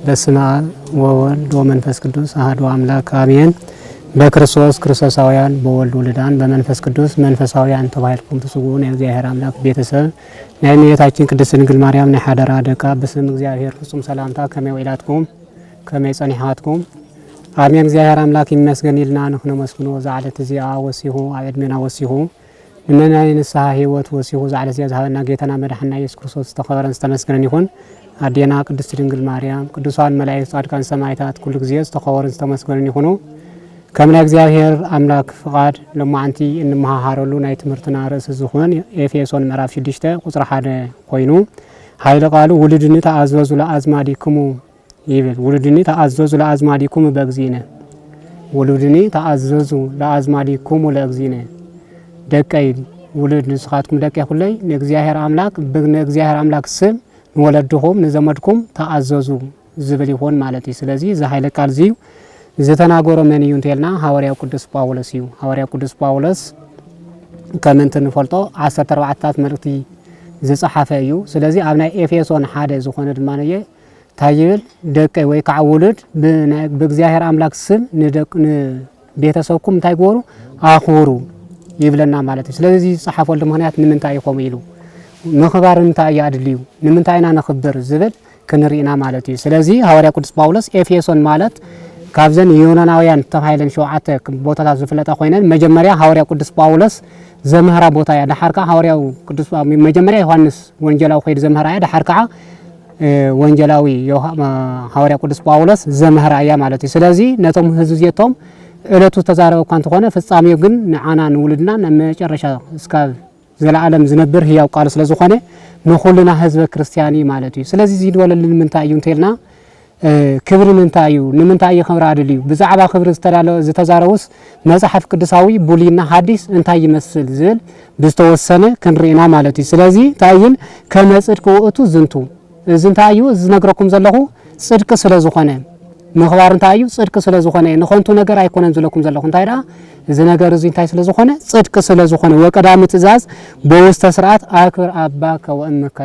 በስመ አብ ወወልድ ወመንፈስ ቅዱስ አሐዱ አምላክ አሜን። በክርስቶስ ክርስቶሳውያን በወልድ ወልዳን በመንፈስ ቅዱስ መንፈሳውያን ተባይልኩም ተስጉን የእግዚአብሔር አምላክ ቤተሰብ ናይ እመቤታችን ቅድስት ድንግል ማርያም ናይ ሓደራ ደቃ በስም እግዚአብሔር ፍጹም ሰላምታ ከመይ ወይላትኩም ከመይ ጸኒሓትኩም አሜን። እግዚአብሔር አምላክ ይመስገን ይልና ንሕነ መስግኖ ዛዕለት እዚኣ ወሲሁ አብድሜና ወሲሁ እነና ንስሐ ህይወት ወሲሁ ዛዕለት እዚኣ ዝሃበና ጌታና መድኃኒትና ኢየሱስ ክርስቶስ ተኸበረን ዝተመስገነን ይሁን። አዴና ቅድስት ድንግል ማርያም ቅዱሳን መላእክት ጻድቃን ሰማዕታት ኩሉ ጊዜ ተኸበረን ዝተመስገነን ይሁኑ። ከምና እግዚአብሔር አምላክ ፍቃድ ለማንቲ እንመሃሃረሉ ናይ ትምህርትና ርዕስ ዝሆን ኤፌሶን ምዕራፍ 6 ቁጥር 1 ኮይኑ ኃይለ ቃሉ ውልድኒ ተአዘዙ ለአዝማዲክሙ ይብል። ውልድኒ ተአዘዙ ለአዝማዲክሙ በግዚነ ውልድኒ ተአዘዙ ለአዝማዲክሙ ለግዚነ ደቀይ ውልድ ንስኻትኩም ደቀይ ሁለይ ለእግዚአብሔር አምላክ በእግዚአብሔር አምላክ ስም ወለድኩም ንዘመድኩም ተአዘዙ ዝብል ይሆን ማለት እዩ። ስለዚህ ዛ ኃይለ ቃል ዚዩ ዝተናገሮ መን እዩ እንተልና ሐዋርያው ቅዱስ ጳውሎስ እዩ። ሐዋርያው ቅዱስ ጳውሎስ ከምንት ንፈልጦ 14 መልእክቲ ዝጻሐፈ እዩ። ስለዚህ ኣብ ናይ ኤፌሶን ሓደ ዝኾነ ድማ ነየ ታይብል ደቀይ ወይ ከዓ ውልድ በእግዚአብሔር አምላክ ስም ንቤተሰብኩም እንታይ ጎሩ አኽብሩ ይብለና ማለት እዩ። ስለዚህ ጻሐፈሉ ምክንያት ንምንታይ ይቆም ኢሉ ምኽባር እንታይ ያድልዩ ንምንታይና ነኽብር ዝብል ክንሪና ማለት እዩ። ስለዚህ ሐዋርያው ቅዱስ ጳውሎስ ኤፌሶን ማለት ካብዘን ዮናናውያን ተባሂለን ሸውዓተ ቦታታት ዝፍለጣ ኮይነን መጀመሪያ ሐዋርያው ቅዱስ ጳውሎስ ዘምህራ ቦታ ያ ዳሓርካ ሐዋርያው ቅዱስ መጀመሪያ ዮሐንስ ወንጌላዊ ኸይድ ዘምህራ ያ ዳሓርካ ወንጌላዊ ሐዋርያው ቅዱስ ጳውሎስ ዘምህራ ያ ማለት እዩ። ስለዚህ ነቶም ህዝብ ዚቶም እለቱ ተዛረበ እኳ እንተኾነ ፍጻሜው ግን ንዓና ንውልድና መጨረሻ እስከ ዘለዓለም ዝነብር ህያው ቃል ስለ ዝኾነ ንኹልና ህዝበ ክርስቲያኒ ማለት እዩ። ስለዚህ እዚ ድወለልን ምንታይ እዩ እንተልና ክብሪ ምንታይ እዩ ንምንታይ ክብሪ አድልዩ ብዛዕባ ክብሪ ዝተዛረቡስ መጽሐፍ ቅዱሳዊ ብሉይና ሐዲስ እንታይ ይመስል ዝብል ብዝተወሰነ ክንሪና ማለት እዩ። ስለዚህ ታይን ከመጽድቅ ውእቱ ዝንቱ ዝንታይ እዩ ዝነግረኩም ዘለኹ ጽድቅ ስለ ዝኾነ ምኽባር እንታይ እዩ ጽድቅ ስለ ዝኾነ ንኾንቱ ነገር አይኮነን ዘለኩም ዘለኹ እንታይ ዳ እዚ ነገር እዚ እንታይ ስለ ዝኾነ ጽድቅ ስለ ዝኾነ ወቀዳሚ ትእዛዝ በውስተ ስርዓት አክብር አባከ ወእምከ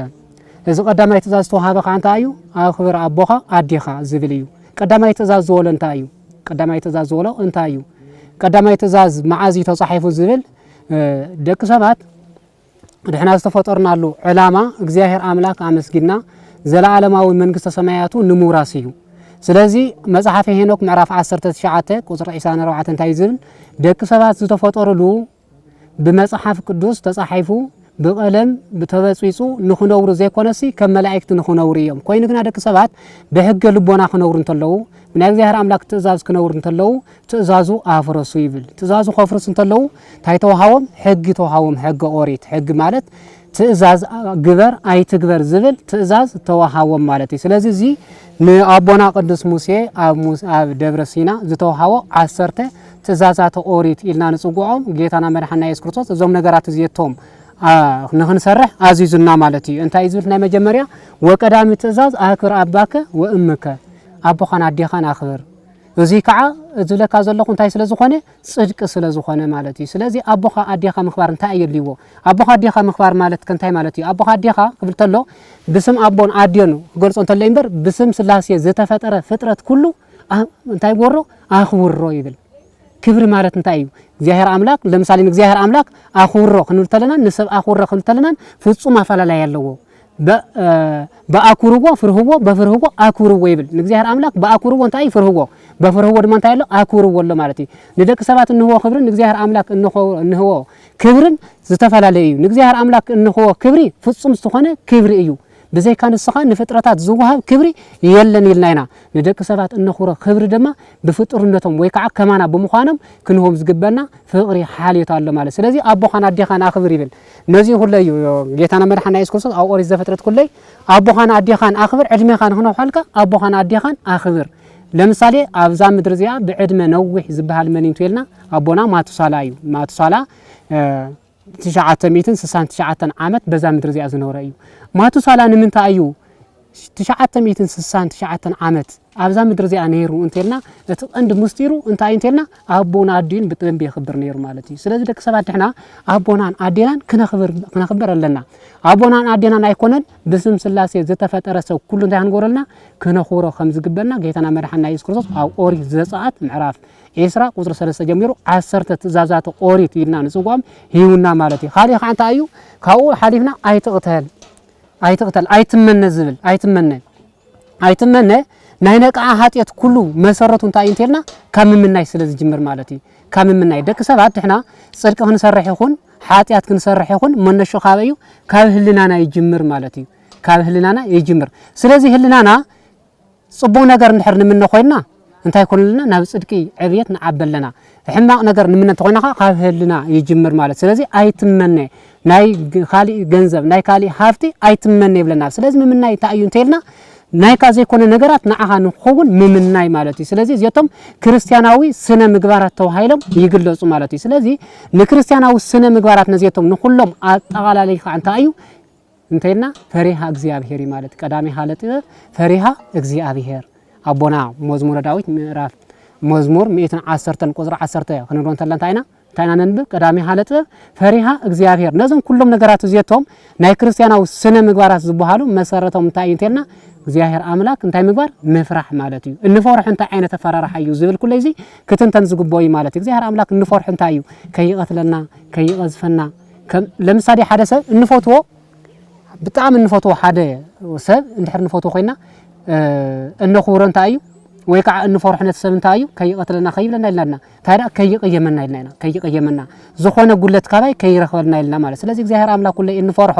እዚ ቀዳማይ ትእዛዝ ተዋሃበ ካንታ እዩ አክብር አቦኻ አዲኻ ዝብል እዩ። ቀዳማይ ትእዛዝ ዝወለ እንታይ እዩ ቀዳማይ ትእዛዝ ዝወለ እንታይ እዩ ቀዳማይ ትእዛዝ መዓዝ ተጻሒፉ ዝብል ደቂ ሰባት ድሕና ዝተፈጠርናሉ ዕላማ እግዚአብሔር አምላክ አመስጊና ዘለዓለማዊ መንግስተ ሰማያቱ ንምውራስ እዩ። ስለዚህ መጽሐፈ ሄኖክ ምዕራፍ 19 ቁጥር 24 እንታይ ዝብል ደቂ ሰባት ዝተፈጠሩሉ ብመጽሐፍ ቅዱስ ተጻሒፉ ብቀለም ብተበጽይጹ ንኽነብሩ ዘይኮነሲ ከም መላእክት ንኽነብሩ እዮም። ኮይኑ ግና ደቂ ሰባት በሕገ ልቦና ክነብሩ እንተለዉ ናይ እግዚአብሔር አምላክ ትእዛዝ ክነብሩ እንተለዉ ትእዛዙ አፍረሱ ይብል። ትእዛዙ ከፍርሱ እንተለዉ ታይ ተዋሃቦም ሕጊ ተዋሃቦም ሕገ ኦሪት ሕጊ ማለት ትእዛዝ ግበር አይትግበር ዝብል ትእዛዝ ተዋሃቦም ማለት እዩ። ስለዚህ እዚ ንአቦና ቅዱስ ሙሴ ኣብ ደብረ ሲና ዝተዋሃቦ 10 ትእዛዛት ኦሪት ኢልና ንጽውዖም ጌታና መድኃኒትና ኢየሱስ ክርስቶስ እዞም ነገራት እዚቶም ንኽንሰርሕ አዚዙና ማለት እዩ። እንታይ ዝብል ናይ መጀመርያ ወቀዳሚ ትእዛዝ አክብር አባከ ወእምከ አቦኻን አዴኻን አክብር። እዚ ከዓ ዝብለካ ዘለኹ እንታይ ስለ ዝኾነ ጽድቅ ስለ ዝኾነ ማለት እዩ። ስለዚህ አቦኻ አዴኻ ምኽባር እንታይ የድልይዎ አቦኻ አዴኻ ምኽባር ማለት ከንታይ ማለት እዩ አቦኻ አዴኻ ክብል ተሎ ብስም አቦን አዴን ክገልጾ እንተሎ እምበር ብስም ስላሴ ዝተፈጠረ ፍጥረት ኩሉ እንታይ ጎሮ አኽብሮ ይብል። ክብሪ ማለት እንታይ እዩ እግዚአብሔር አምላክ ለምሳሌ እግዚአብሔር አምላክ አኽብሮ ክንብል ተለና ንሰብ አኽብሮ ክንብል ተለና ፍጹም አፈላላይ ያለው በአኩርዎ ፍርህዎ በፍርህዎ አኩርዎ ይብል። እግዚአብሔር አምላክ በአኩርዎ እንታይ ፍርህዎ በፍርህዎ ድማ እንታይ ያለው አኩርዎ ማለት እዩ። ንደቂ ሰባት እንሆ ክብርን እግዚአብሔር አምላክ እንሆ ክብርን ዝተፈላለየ እዩ። እግዚአብሔር አምላክ እንሆ ክብሪ ፍጹም ዝኾነ ክብሪ እዩ። በዘይ ካንስኻ ንፍጥረታት ዝውሃብ ክብሪ የለን ይልናይና ንደቂ ሰባት እንኽብሮ ክብሪ ድማ ብፍጡርነቶም ወይ ከዓ ከማና ብምዃኖም ክንሆም ዝግበና ፍቅሪ ሓልዮት ኣሎ ማለት። ስለዚህ አቦኻን አዴኻን አክብር ይብል። ነዚ ሁሉ እዩ ጌታና መድኃኒትና ኢየሱስ ክርስቶስ ኣብ ኦሪት ዘፍጥረት ኩለይ አቦኻን አዴኻን አክብር ዕድሜኻ ንኽነውሓልካ አቦኻን አዴኻን አክብር። ለምሳሌ ኣብዛ ምድሪ እዚኣ ብዕድመ ነዊሕ ዝበሃል መን እዩ ኢልና አቦና ማቱሳላ እዩ። ማቱሳላ 969 ዓመት በዛ ምድሪ እዚኣ ዝነበረ እዩ። ማቱሳላ ንምንታይ እዩ 969 ዓመት ኣብዛ ምድር እዚኣ ነይሩ እንተልና እቲ ቀንዲ ምስጢሩ እንታይ እንተልና ኣቦና ኣዲን ብጥበብ ይኽብር ነይሩ ማለት እዩ ስለዚ ደቂ ሰባት ድሕና ኣቦናን ኣዴናን ክነኽብር ኣለና ኣቦናን ኣዴናን ኣይኮነን ብስም ስላሴ ዝተፈጠረ ሰብ ኩሉ እንታይ ክንገብረልና ክነኽብሮ ከም ዝግበና ጌታና መድሓኒና ኢየሱስ ክርስቶስ ኣብ ኦሪት ዘጸአት ምዕራፍ 10 ቁጥሪ 3 ጀሚሩ 10 ትእዛዛት ኦሪት ኢልና ንጽዋም ሂውና ማለት እዩ ካሊእ ከዓ እንታይ እዩ ካብኡ ሓሊፍና ኣይትቕተል ኣይትመነ ዝብል ኣይትመነ ናይ ነቃ ኃጢአት ኩሉ መሰረቱ እንታይ እንተልና ካብ ምምናይ ስለዚ ጅምር ማለት እዩ ካብ ምምናይ ደቂ ሰባት ድሕና ጽድቅ ክንሰርሕ ይኹን ኃጢአት ክንሰርሕ ይኹን መነሾ ካበዩ ካብ ህልናና ይጅምር ማለት እዩ ካብ ህልናና ይጅምር ስለዚ ህልናና ጽቡቕ ነገር እንድሕር ንምነ ኮይና እንታይ ኮንልና ናብ ጽድቂ ዕብየት ንዓበለና ሕማቕ ነገር ንምነ ተኮይና ካብ ህልና ይጅምር ማለት ስለዚ ኣይትመነ ናይ ካሊ ገንዘብ ናይ ካሊ ሃፍቲ ኣይትመነ ይብለና ስለዚ ምምናይ ታዩ እንተልና ናይ ካዘይ ኮነ ነገራት ንዓኻ ንኾውን ምምናይ ማለት እዩ ስለዚ እዚያቶም ክርስቲያናዊ ስነ ምግባራት ተባሂሎም ይግለጹ ማለት እዩ ስለዚ ንክርስቲያናዊ ስነ ምግባራት ነዚያቶም ንኹሎም አጠቃላለይ እንታይ እዩ እንተልና ፈሪሃ እግዚአብሔር ማለት ቀዳሚ ሐለጥ ፈሪሃ እግዚአብሔር አቦና መዝሙረ ዳዊት ምዕራፍ መዝሙር 110 ቁጥር 10 ክንሮን ተላንታይና ታይናነንብ ቀዳሚ ሐለጥ ፈሪሃ እግዚአብሔር ነዞም ኩሎም ነገራት እዚያቶም ናይ ክርስቲያናዊ ስነ ምግባራት ዝበሃሉ መሰረቶም እንታይ እንተልና እግዚአብሔር አምላክ እንታይ ምግባር መፍራህ ማለት እዩ እንፈርሕ እንታይ አይነት ተፈራራህ እዩ ዝብል ኩለዚ ክትንተን ዝግቦይ ማለት እግዚአብሔር አምላክ እንፈርሕ እንታይ እዩ ከይቀትለና ከይቀዝፈና ለምሳሌ ሓደ ሰብ እንፈትዎ በጣም እንፈትዎ ሓደ ሰብ እንድሕር እንፈትዎ ኮይና እንኹብሮ እንታይ እዩ ወይ ከዓ እንፈርሕነት ሰብ እንታይ እዩ ከይቀትለና ከይብለና ኢልና ታዲያ ከይቀየመና ኢልና ከይቀየመና ዝኾነ ጉለት ካባይ ከይረኽበልና ኢልና ማለት ስለዚህ እግዚአብሔር አምላክ ሁሉ እንፈርሖ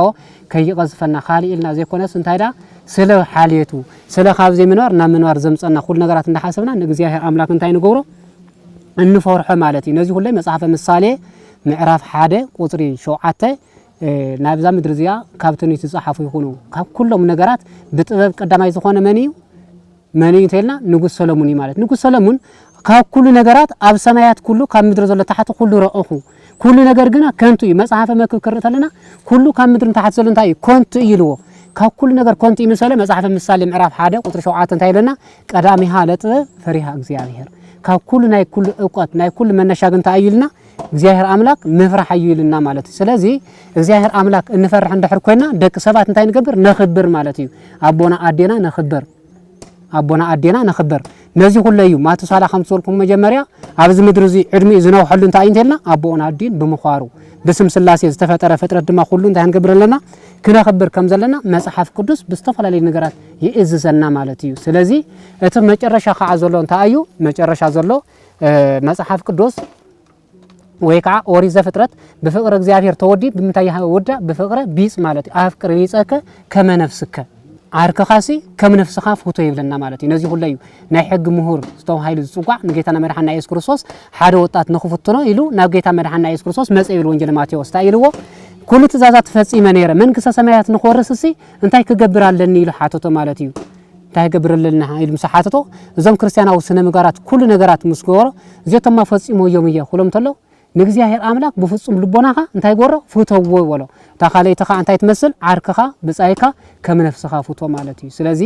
ከይቀዝፈና ካሊልና ዘይኮነስ እንታይ ዳ ስለ ሓልየቱ ስለ ካብ ዘይምንባር ናብ ምንባር ዘምፀና ሁሉ ነገራት እንዳሓሰብና ንእግዚአብሔር አምላክ እንታይ ንገብሮ እንፈርሖ ማለት እዩ ነዚ ሁሉ መጽሐፈ ምሳሌ ምዕራፍ 1 ቁጥሪ 7 ናብዛ ምድር እዚኣ ካብ ትንቢት ዝጻሓፉ ይኹኑ ካብ ኩሎም ነገራት ብጥበብ ቀዳማይ ዝኾነ መን እዩ እንተልና ንጉስ ሰሎሞን ማለት ንጉስ ሰሎሞን ካብ ኩሉ ነገራት ኣብ ሰማያት ኩሉ ካብ ምድር ዘሎ ታሕቲ ኩሉ ረእኹ ኩሉ ነገር ግና ከንቱ እዩ መጽሐፈ መክብብ ክርተልና ኩሉ ካብ ምድር ታሕቲ ዘሎ እንታይ ኮንቱ ይልዎ ካብ ኩሉ ነገር ኮንቱ ይመስለ መጽሐፈ ምሳሌ ምዕራፍ 1 ቁጥሪ 7 እንታይ ይለና ቀዳሚሃ ለጥበብ ፈሪሃ እግዚአብሔር ካብ ኩሉ ናይ ኩሉ ዕውቀት ናይ ኩሉ መነሻ ግን እንታይ ይልና እግዚአብሔር አምላክ መፍራህ ይይልና ማለት እዩ ስለዚ እግዚአብሔር አምላክ እንፈርሕ እንድሕር ኮይና ደቂ ሰባት እንታይ ንገብር ነኽብር ማለት እዩ አቦና አዴና ነኽብር ነዚ ሁሉ እዩ ማቱሳላ 5 ወልኩም መጀመሪያ ኣብዚ ምድር እዚ ዕድሚ ዝነውሐሉ እንታይ እንተልና አቦና አዴን ብምዃሩ በስም ስላሴ ዝተፈጠረ ፍጥረት ድማ ሁሉ እንታይ ንገብረለና ክነኽብር ከም ዘለና መጽሐፍ ቅዱስ ብዝተፈላለዩ ነገራት ይእዝዘና ማለት እዩ ስለዚ እቲ መጨረሻ ከዓ ዘሎ እንታይ እዩ መጨረሻ ዘሎ መጽሐፍ ቅዱስ ወይ ከዓ ኦሪት ዘፍጥረት በፍቅረ እግዚአብሔር ተወዲ ብምንታይ ወዳ በፍቅረ ቢጽ ማለት አፍቅር ይጸከ ከመነፍስከ አርከኻሲ ከመነፍስኻ ፎቶ ይብለና ማለት እዩ ነዚ ሁሉ እዩ ናይ ሕግ ምሁር ዝተውሃይሉ ዝጽዋዕ ንጌታና መድሓኒና ኢየሱስ ክርስቶስ ሓደ ወጣት ንኽፍትኖ ኢሉ ናብ ጌታ መድሓኒና ኢየሱስ ክርስቶስ መጽኤል ወንጌል ማቴዎስ ታይልዎ ኩሉ ትእዛዛት ፈጺመ ነይረ መንግስተ ሰማያት ንኽወርስሲ እንታይ ክገብር ኣለኒ ኢሉ ሓተቶ ማለት እዩ እንታይ ክገብርልና ኢሉ ምስ ሓተቶ እዞም ክርስቲያናዊ ስነ ምግባራት ኩሉ ነገራት ምስ ገበሮ እዚኣቶም ፈጺሞዮም እየ ኩሎም ተሎ ንእግዚአብሔር አምላክ በፍጹም ልቦናኻ እንታይ ጎሮ ፍተዎ ወሎ ታኻለይተኻ እንታይ ትመስል ዓርከኻ ብጻይካ ከም ነፍስኻ ፍቶ ማለት እዩ ስለዚ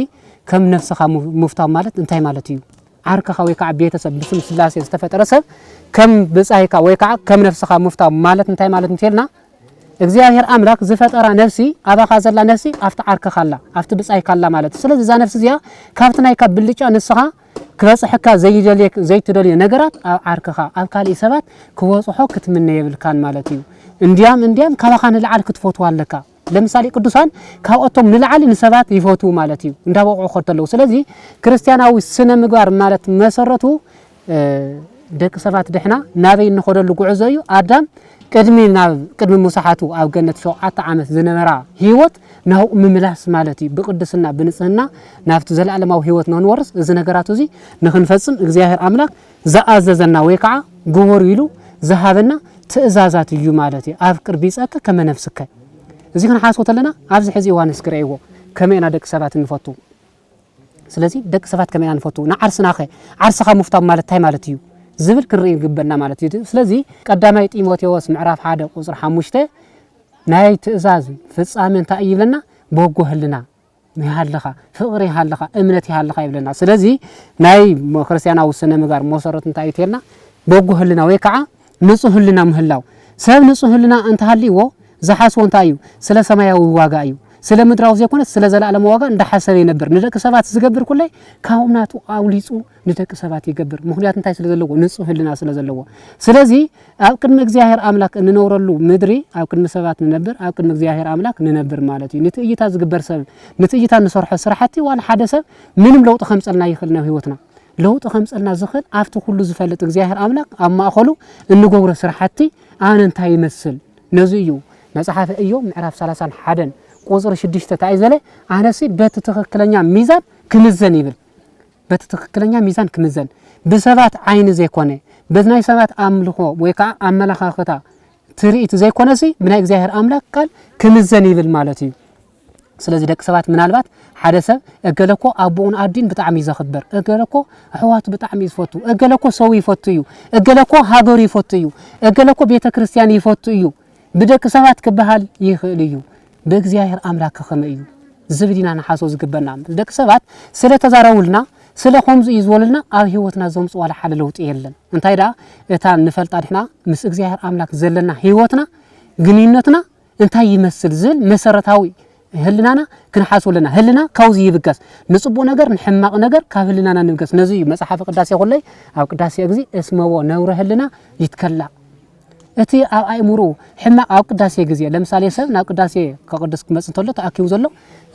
ከም ነፍስኻ ምፍታው ማለት እንታይ ማለት እዩ ዓርከኻ ወይ ከዓ ቤተሰብ ብስም ስላሴ ዝተፈጠረ ሰብ ከም ብጻይካ ወይ ከዓ ከም ነፍስኻ ምፍታው ማለት እንታይ ማለት እንተልና እግዚአብሔር አምላክ ዝፈጠራ ነፍሲ አባኻ ዘላ ነፍሲ afta ዓርከኻ አላ afta ብጻይካ አላ ማለት ስለዚ ዛ ነፍሲ እዚያ ካብቲ ናይካ ብልጫ ንስኻ ክበጽሕካ ዘይትደልዮ ነገራት ዓርከኻ ኣብ ካልእ ሰባት ክወጽሖ ክትምነ የብልካን ማለት እዩ እንዲያም ካባኻ ንላዕል ክትፈትዋ ኣለካ ለምሳሌ ቅዱሳን ካብኦቶም ንላዕል ንሰባት ይፈቱ ማለት እዩ እንዳበቁ ከተለው ስለዚ ክርስቲያናዊ ስነ ምግባር ማለት መሰረቱ ደቂ ሰባት ድሕና ናበይ እንኸደሉ ጉዕዞ እዩ አዳም ቅድሚ ሙሳሓቱ ኣብ ገነት 7 ዓመት ዝነበራ ህይወት ናው ምምላስ ማለት እዩ ብቅድስና ብንጽህና ናፍቲ ዘለዓለማዊ ህይወት ንወርስ እዚ ነገራት እዚ ንኽንፈጽም እግዚአብሔር አምላክ ዘኣዘዘና ወይ ከዓ ግበሩ ኢሉ ዝሃበና ትእዛዛት እዩ ማለት እዩ አፍቅር ቢጸከ ከመ ነፍስከ እዚ ክንሓስቦ ተለና ኣብዚ ሕዚ እዋን እስክሪእዎ ከመይና ደቂ ሰባት እንፈቱ ስለዚ ደቂ ሰባት ከመይና እንፈቱ ንዓርስናኸ ዓርስኻ ምፍታው ማለት እንታይ ማለት እዩ ዝብል ክርኢ ግበና ማለት እዩ ስለዚ ቀዳማይ ጢሞቴዎስ ምዕራፍ 1 ቁጥር 5 ናይ ትእዛዝ ፍጻሜ እንታይ ይብለና በጎ ህልና ይሃለኻ ፍቅሪ ይሃለኻ እምነት ይሃለኻ ይብለና ስለዚ ናይ ክርስቲያናዊ ስነ ምግባር መሰረት እንታይ ይተልና በጎ ህልና ወይ ከዓ ንጹህ ህልና ምህላው ሰብ ንጹህ ህልና እንተሃሊዎ ዝሓስቦ እንታይ እዩ ስለ ሰማያዊ ዋጋ እዩ ስለ ምድራዊ ዘይኮነ ስለ ዘላለም ዋጋ እንዳሐሰበ ይነብር ንደቂ ሰባት ዝገብር ኩላይ ካብ እምነቱ አውሊጹ ንደቂ ሰባት ይገብር ምክንያት እንታይ ስለ ዘለዎ ንጹህ ህልና ስለ ዘለዎ ስለዚ ኣብ ቅድሚ እግዚአብሔር አምላክ እንነብረሉ ምድሪ ኣብ ቅድሚ ሰባት ንነብር ኣብ ቅድሚ እግዚአብሔር አምላክ ንነብር ማለት እዩ ንትእይታ ዝግበር ሰብ ንትእይታ ንሰርሖ ስራሕቲ ዋላ ሓደ ሰብ ምንም ለውጥ ከምጸልና ይኽእል ነው ህይወትና ለውጥ ከምጸልና ዝኽእል ኣብቲ ኩሉ ዝፈልጥ እግዚአብሔር አምላክ ኣብ ማእኸሉ እንገብሮ ስራሕቲ ኣነ እንታይ ይመስል ነዚ እዩ መጽሓፈ ኢዮብ ምዕራፍ 31 ቁጥር 6 ታይዘለ አነሲ በትክክለኛ ሚዛን ክምዘን ይብል በትክክለኛ ሚዛን ክምዘን በሰባት አይን ዘይኮነ በዝናይ ሰባት አምልኮ ወይካ አመላኻኸታ ትርኢት ዘይኮነሲ ብናይ እግዚአብሔር አምላክ ቃል ክምዘን ይብል ማለት እዩ ስለዚህ ደቂ ሰባት ምናልባት ሓደ ሰብ እገለኮ አቦውን አዲን በጣም ይዘኽበር እገለኮ አህዋቱ በጣም ይፈቱ እገለኮ ሰው ይፈቱ እዩ እገለኮ ሀገር ይፈቱ እዩ እገለኮ ቤተክርስቲያን ይፈቱ እዩ በደቂ ሰባት ክበሃል ይኽእል እዩ በእግዚአብሔር አምላክ ከመ እዩ ዝብዲና ንሓሶ ዝግበና ደቂ ሰባት ስለ ተዛረውልና ስለ ኾምዝ ይዝወልና ኣብ ህይወትና ዘምጽ ዋላ ሓደ ለውጥ የለን እንታይ ዳ እታ ንፈልጣ ድሕና ምስ እግዚአብሔር አምላክ ዘለና ህይወትና ግንኙነትና እንታይ ይመስል ዝል መሰረታዊ ህልናና ክንሓስወለና ህልና ካውዚ ይብጋስ ንጽቡቕ ነገር ንሕማቕ ነገር ካብ ህልናና ንብጋስ ነዚ መጽሓፍ ቅዳሴ ሁላይ ኣብ ቅዳሴ ግዜ እስመዎ ነውረ ህልና ይትከላ እቲ ኣብ ኣእምሮ ሕማቕ ኣብ ቅዳሴ ግዜ ለምሳሌ ሰብ ናብ ቅዳሴ ከቅድስ ክመጽ እንተሎ ተኣኪቡ ዘሎ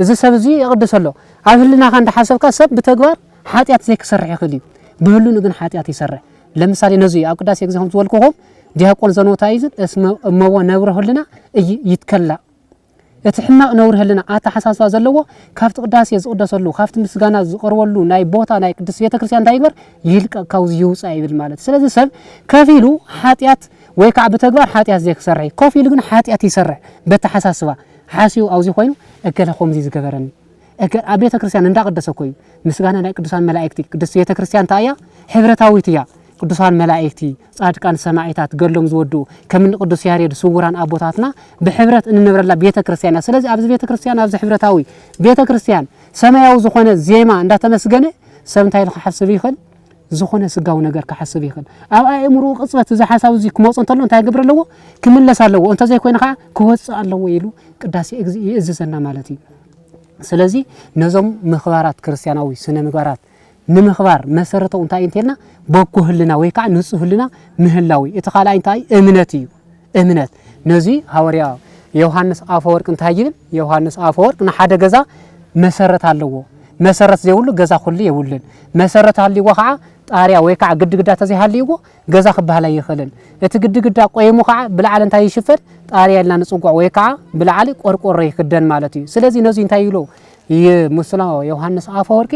እዚ ሰብ እዚ ይቅድሰሎ ኣብ ህልናኻ እንደሓሰብካ ሰብ ብተግባር ኃጢአት ዘይክሰርሕ ይኽእል እዩ ብህሉን ግን ኃጢአት ይሰርሕ ለምሳሌ ነዚ ኣብ ቅዳሴ ግዜ ከም ዝወልኩኹም ዲያቆን ዘኖታ ይዝን እስመዎ ነውረ ህልና ይትከላ እቲ ሕማቕ ነውረ ህልና ኣተሓሳስባ ዘለዎ ካብቲ ቅዳሴ ዝቅደሰሉ ካብቲ ምስጋና ዝቀርበሉ ናይ ቦታ ናይ ቅዱስ ቤተክርስቲያን እንዳይበር ይልቀቅ ካውዚ ይውፃ ይብል ማለት ስለዚ ሰብ ከፊሉ ኃጢአት ወይ ከዓ በተግባር ኃጢአት ዘይክሰርሕ ከፊሉ ግን ኃጢአት ይሰርሕ በተሓሳስባ ሓሲዩ አውዚ ኮይኑ እገለኹም ዚ ዝገበረኒ እገ ኣብ ቤተክርስቲያን እንዳቀደሰ ኮይኑ ምስጋና ናይ ቅዱሳን መላእክቲ ቅዱስ ቤተክርስቲያን ታያ ሕብረታዊት እያ ቅዱሳን መላእክቲ ጻድቃን ሰማዕታት ገሎም ዝወዱ ከም ቅዱስ ያሬድ ስውራን አቦታትና በሕብረት እንነብረላ ቤተክርስቲያን ስለዚ ኣብዚ ቤተክርስቲያን ኣብዚ ሕብረታዊ ቤተክርስቲያን ሰማያዊ ዝኾነ ዜማ እንዳተመስገነ ሰብ እንታይ ልክሓስብ ይኽእል ዝኾነ ስጋው ነገር ክሓስብ ይኽእል ኣብ ኣእምሮ ቅጽበት እዚ ሓሳብ እዚ ክመጽ እንተሎ እንታይ ይገብር ኣለዎ ክምለስ ኣለዎ እንተ ዘይኮይነ ከዓ ክወጽእ ኣለዎ ኢሉ ቅዳሴ ይእዝዘና ማለት እዩ ስለዚ ነዞም ምኽባራት ክርስቲያናዊ ስነ ምግባራት ንምኽባር መሰረተው እንታይ እንተልና በጎ ህልና ወይ ከዓ ንጹህ ህልና ምህላዊ እቲ ኻልኣይ እንታይ እምነት እዩ እምነት ነዚ ሐዋርያ ዮሐንስ አፈወርቅ እንታይ ይብል ዮሐንስ አፈወርቅ ንሓደ ገዛ መሰረት ኣለዎ መሰረት ዘይብሉ ገዛ ኩሉ የብሉን መሰረት ሃልይዎ ከዓ ጣርያ ወይ ከዓ ግድግዳ ተዘይሃልይዎ ገዛ ክበሃል ይኽእልን እቲ ግድግዳ ቆይሙ ከዓ ብላዕሊ እንታይ ይሽፈን ጣርያ ኢልና ንጽጓዕ ወይ ከዓ ብላዕሊ ቆርቆሮ ይክደን ማለት እዩ ስለዚ ነዚ እንታይ ይብሎ ሙስላ ዮሐንስ አፈወርቂ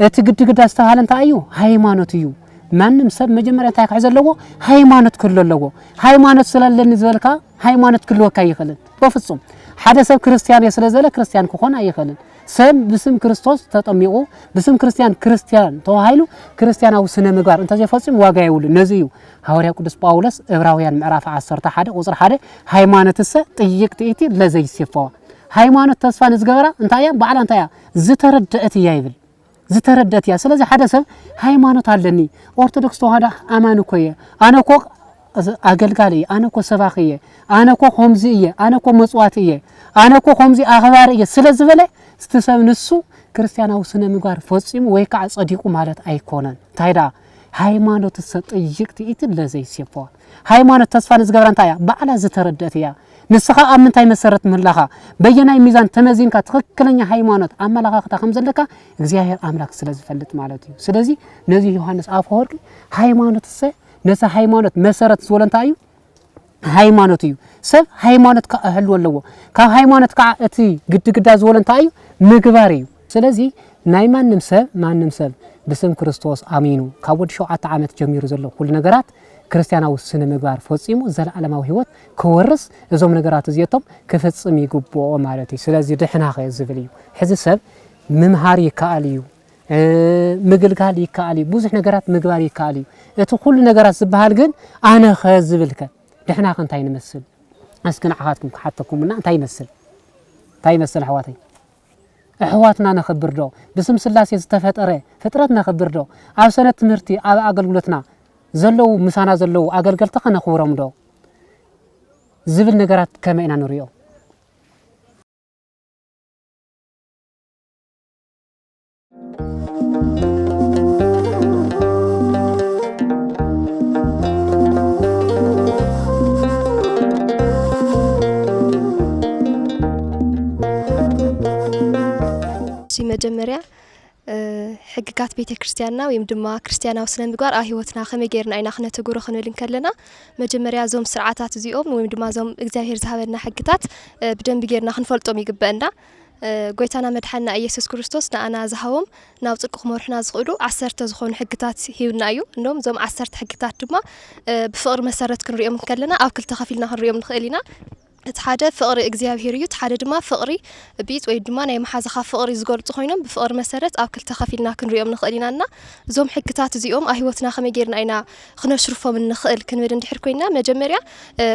እቲ ግድግዳ ዝተባሃለ እንታይ እዩ ሃይማኖት እዩ ማንም ሰብ መጀመርያ እንታይ ክሕዝ ኣለዎ ሃይማኖት ክህሉ ኣለዎ ሃይማኖት ስለለኒ ዝበልካ ሃይማኖት ክህልወካ ይኽእልን በፍጹም ሓደ ሰብ ክርስቲያን ስለዘለ ክርስቲያን ክኾን ኣይኽእልን ሰብ ብስም ክርስቶስ ተጠሚቁ ብስም ክርስቲያን ተዋሂሉ ክርስቲያናዊ ስነ ምግባር እንተ ዘይፈጽም ዋጋ ይውል ነዚ እዩ ሐዋርያ ቅዱስ ጳውሎስ ዕብራውያን ምዕራፍ 11 ቁጥር 1 ሃይማኖትሰ ጥይቅ ትእቲ ለዘይስፈዋ ሃይማኖት ተስፋ ንዝገበራ እንታይ ያ በዓላ እንታይ ያ ዝተረደአት እያ ይብል ዝተረደአት እያ ስለዚ ሓደ ሰብ ሃይማኖት ኣለኒ ኦርቶዶክስ ተዋህዶ ኣማን ኮየ ኣነኮ አገልጋሊ አነኮ ሰባኺየ አነኮ ኾምዚየ አነኮ መጽዋትየ አነኮ ኾምዚ አኽባርየ ስለዝበለ ስተሰብ ንሱ ክርስቲያናዊ ስነ ምግባር ፈጽሙ ወይ ከዓ ጸዲቁ ማለት አይኮነን ታይዳ ሃይማኖት ተጠይቅቲ ኢት ለዘይስፈዋ ሃይማኖት ተስፋ ንዝገበራ እንታያ በዓላ ዝተረደአት እያ ንስኻ ኣብ ምንታይ መሰረት ምህላኻ በየናይ ሚዛን ተመዚንካ ትክክለኛ ሃይማኖት ኣመላኻኽታ ከም ዘለካ እግዚአብሔር አምላክ ስለዝፈልጥ ማለት እዩ ስለዚ ነዚ ዮሐንስ አፈወርቅ ሃይማኖት ነዛ ሃይማኖት መሰረት ዝወለንታ እዩ ሃይማኖት እዩ ሰብ ሃይማኖት ካህል ወለዎ ካብ ሃይማኖት ከዓ እቲ ግድግዳ ዝወለንታ እዩ ምግባር እዩ ስለዚ ናይ ማንም ሰብ ብስም ክርስቶስ አሚኑ ካብ ወዲ 7 ዓመት ጀሚሩ ዘሎ ኩሉ ነገራት ክርስቲያናዊ ስነ ምግባር ፈጽሙ ዘለዓለማዊ ህይወት ክወርስ እዞም ነገራት እዚያቶም ክፈጽም ይግብኦ ማለት እዩ ስለዚ ድሕናኸ ዝብል እዩ ሕዚ ሰብ ምምሃር ይከኣል እዩ ምግልጋል ይከኣል እዩ ብዙሕ ነገራት ምግባር ይከኣል እዩ እቲ ኩሉ ነገራት ዝበሃል ግን ኣነ ኸዝብልከ ድሕናኸ እንታይ ንመስል እስኪ ንዓኻትኩም ክሓተኩምና እንታይ ይመስል ኣሕዋተይ أحواتنا نخبر دو بسم سلاسي استفترة فترتنا نخبر دو أو سنة تمرتي أو أقلقلتنا زلو مسانا زلو أقلقلتك نخورم دو زبل نقرات كما إنا نريو سي مجمريا حقيقات بيت كريستياننا ويم دما كريستيانا وسنن مغوار هيوتنا خمي غيرنا اينا خنا تغورو خنلن كلنا مجمريا زوم سرعاتات زيوم ويم دما زوم اغزاهير زهبنا حقيقات بدنب غيرنا خنفلطوم يغبأنا غويتانا مدحنا ኢየሱስ ክርስቶስ ንኣና ዝሃቦም ናብ ጽድቅ ክመርሑና ዝኽእሉ 10 ዝኾኑ ሕግታት ሂብና እዩ እንደውም ዞም 10 ሕግታት ድማ ብፍቅሪ መሰረት ክንሪኦም ከለና ኣብ ክልተ ከፊልና ክንሪኦም ንኽእል ኢና تحدى فقر إجزاء تحدى دما فقري بيت ويدما ناي محازخ فقري زغلط خوينم بفقر مسرت أو كل تخافيلنا كنريهم نخلينا لنا زوم حكتات زيوم أهوتنا خمي جيرنا أينا خنا شرفه من نخل كنودن دحر كوينا مجمريا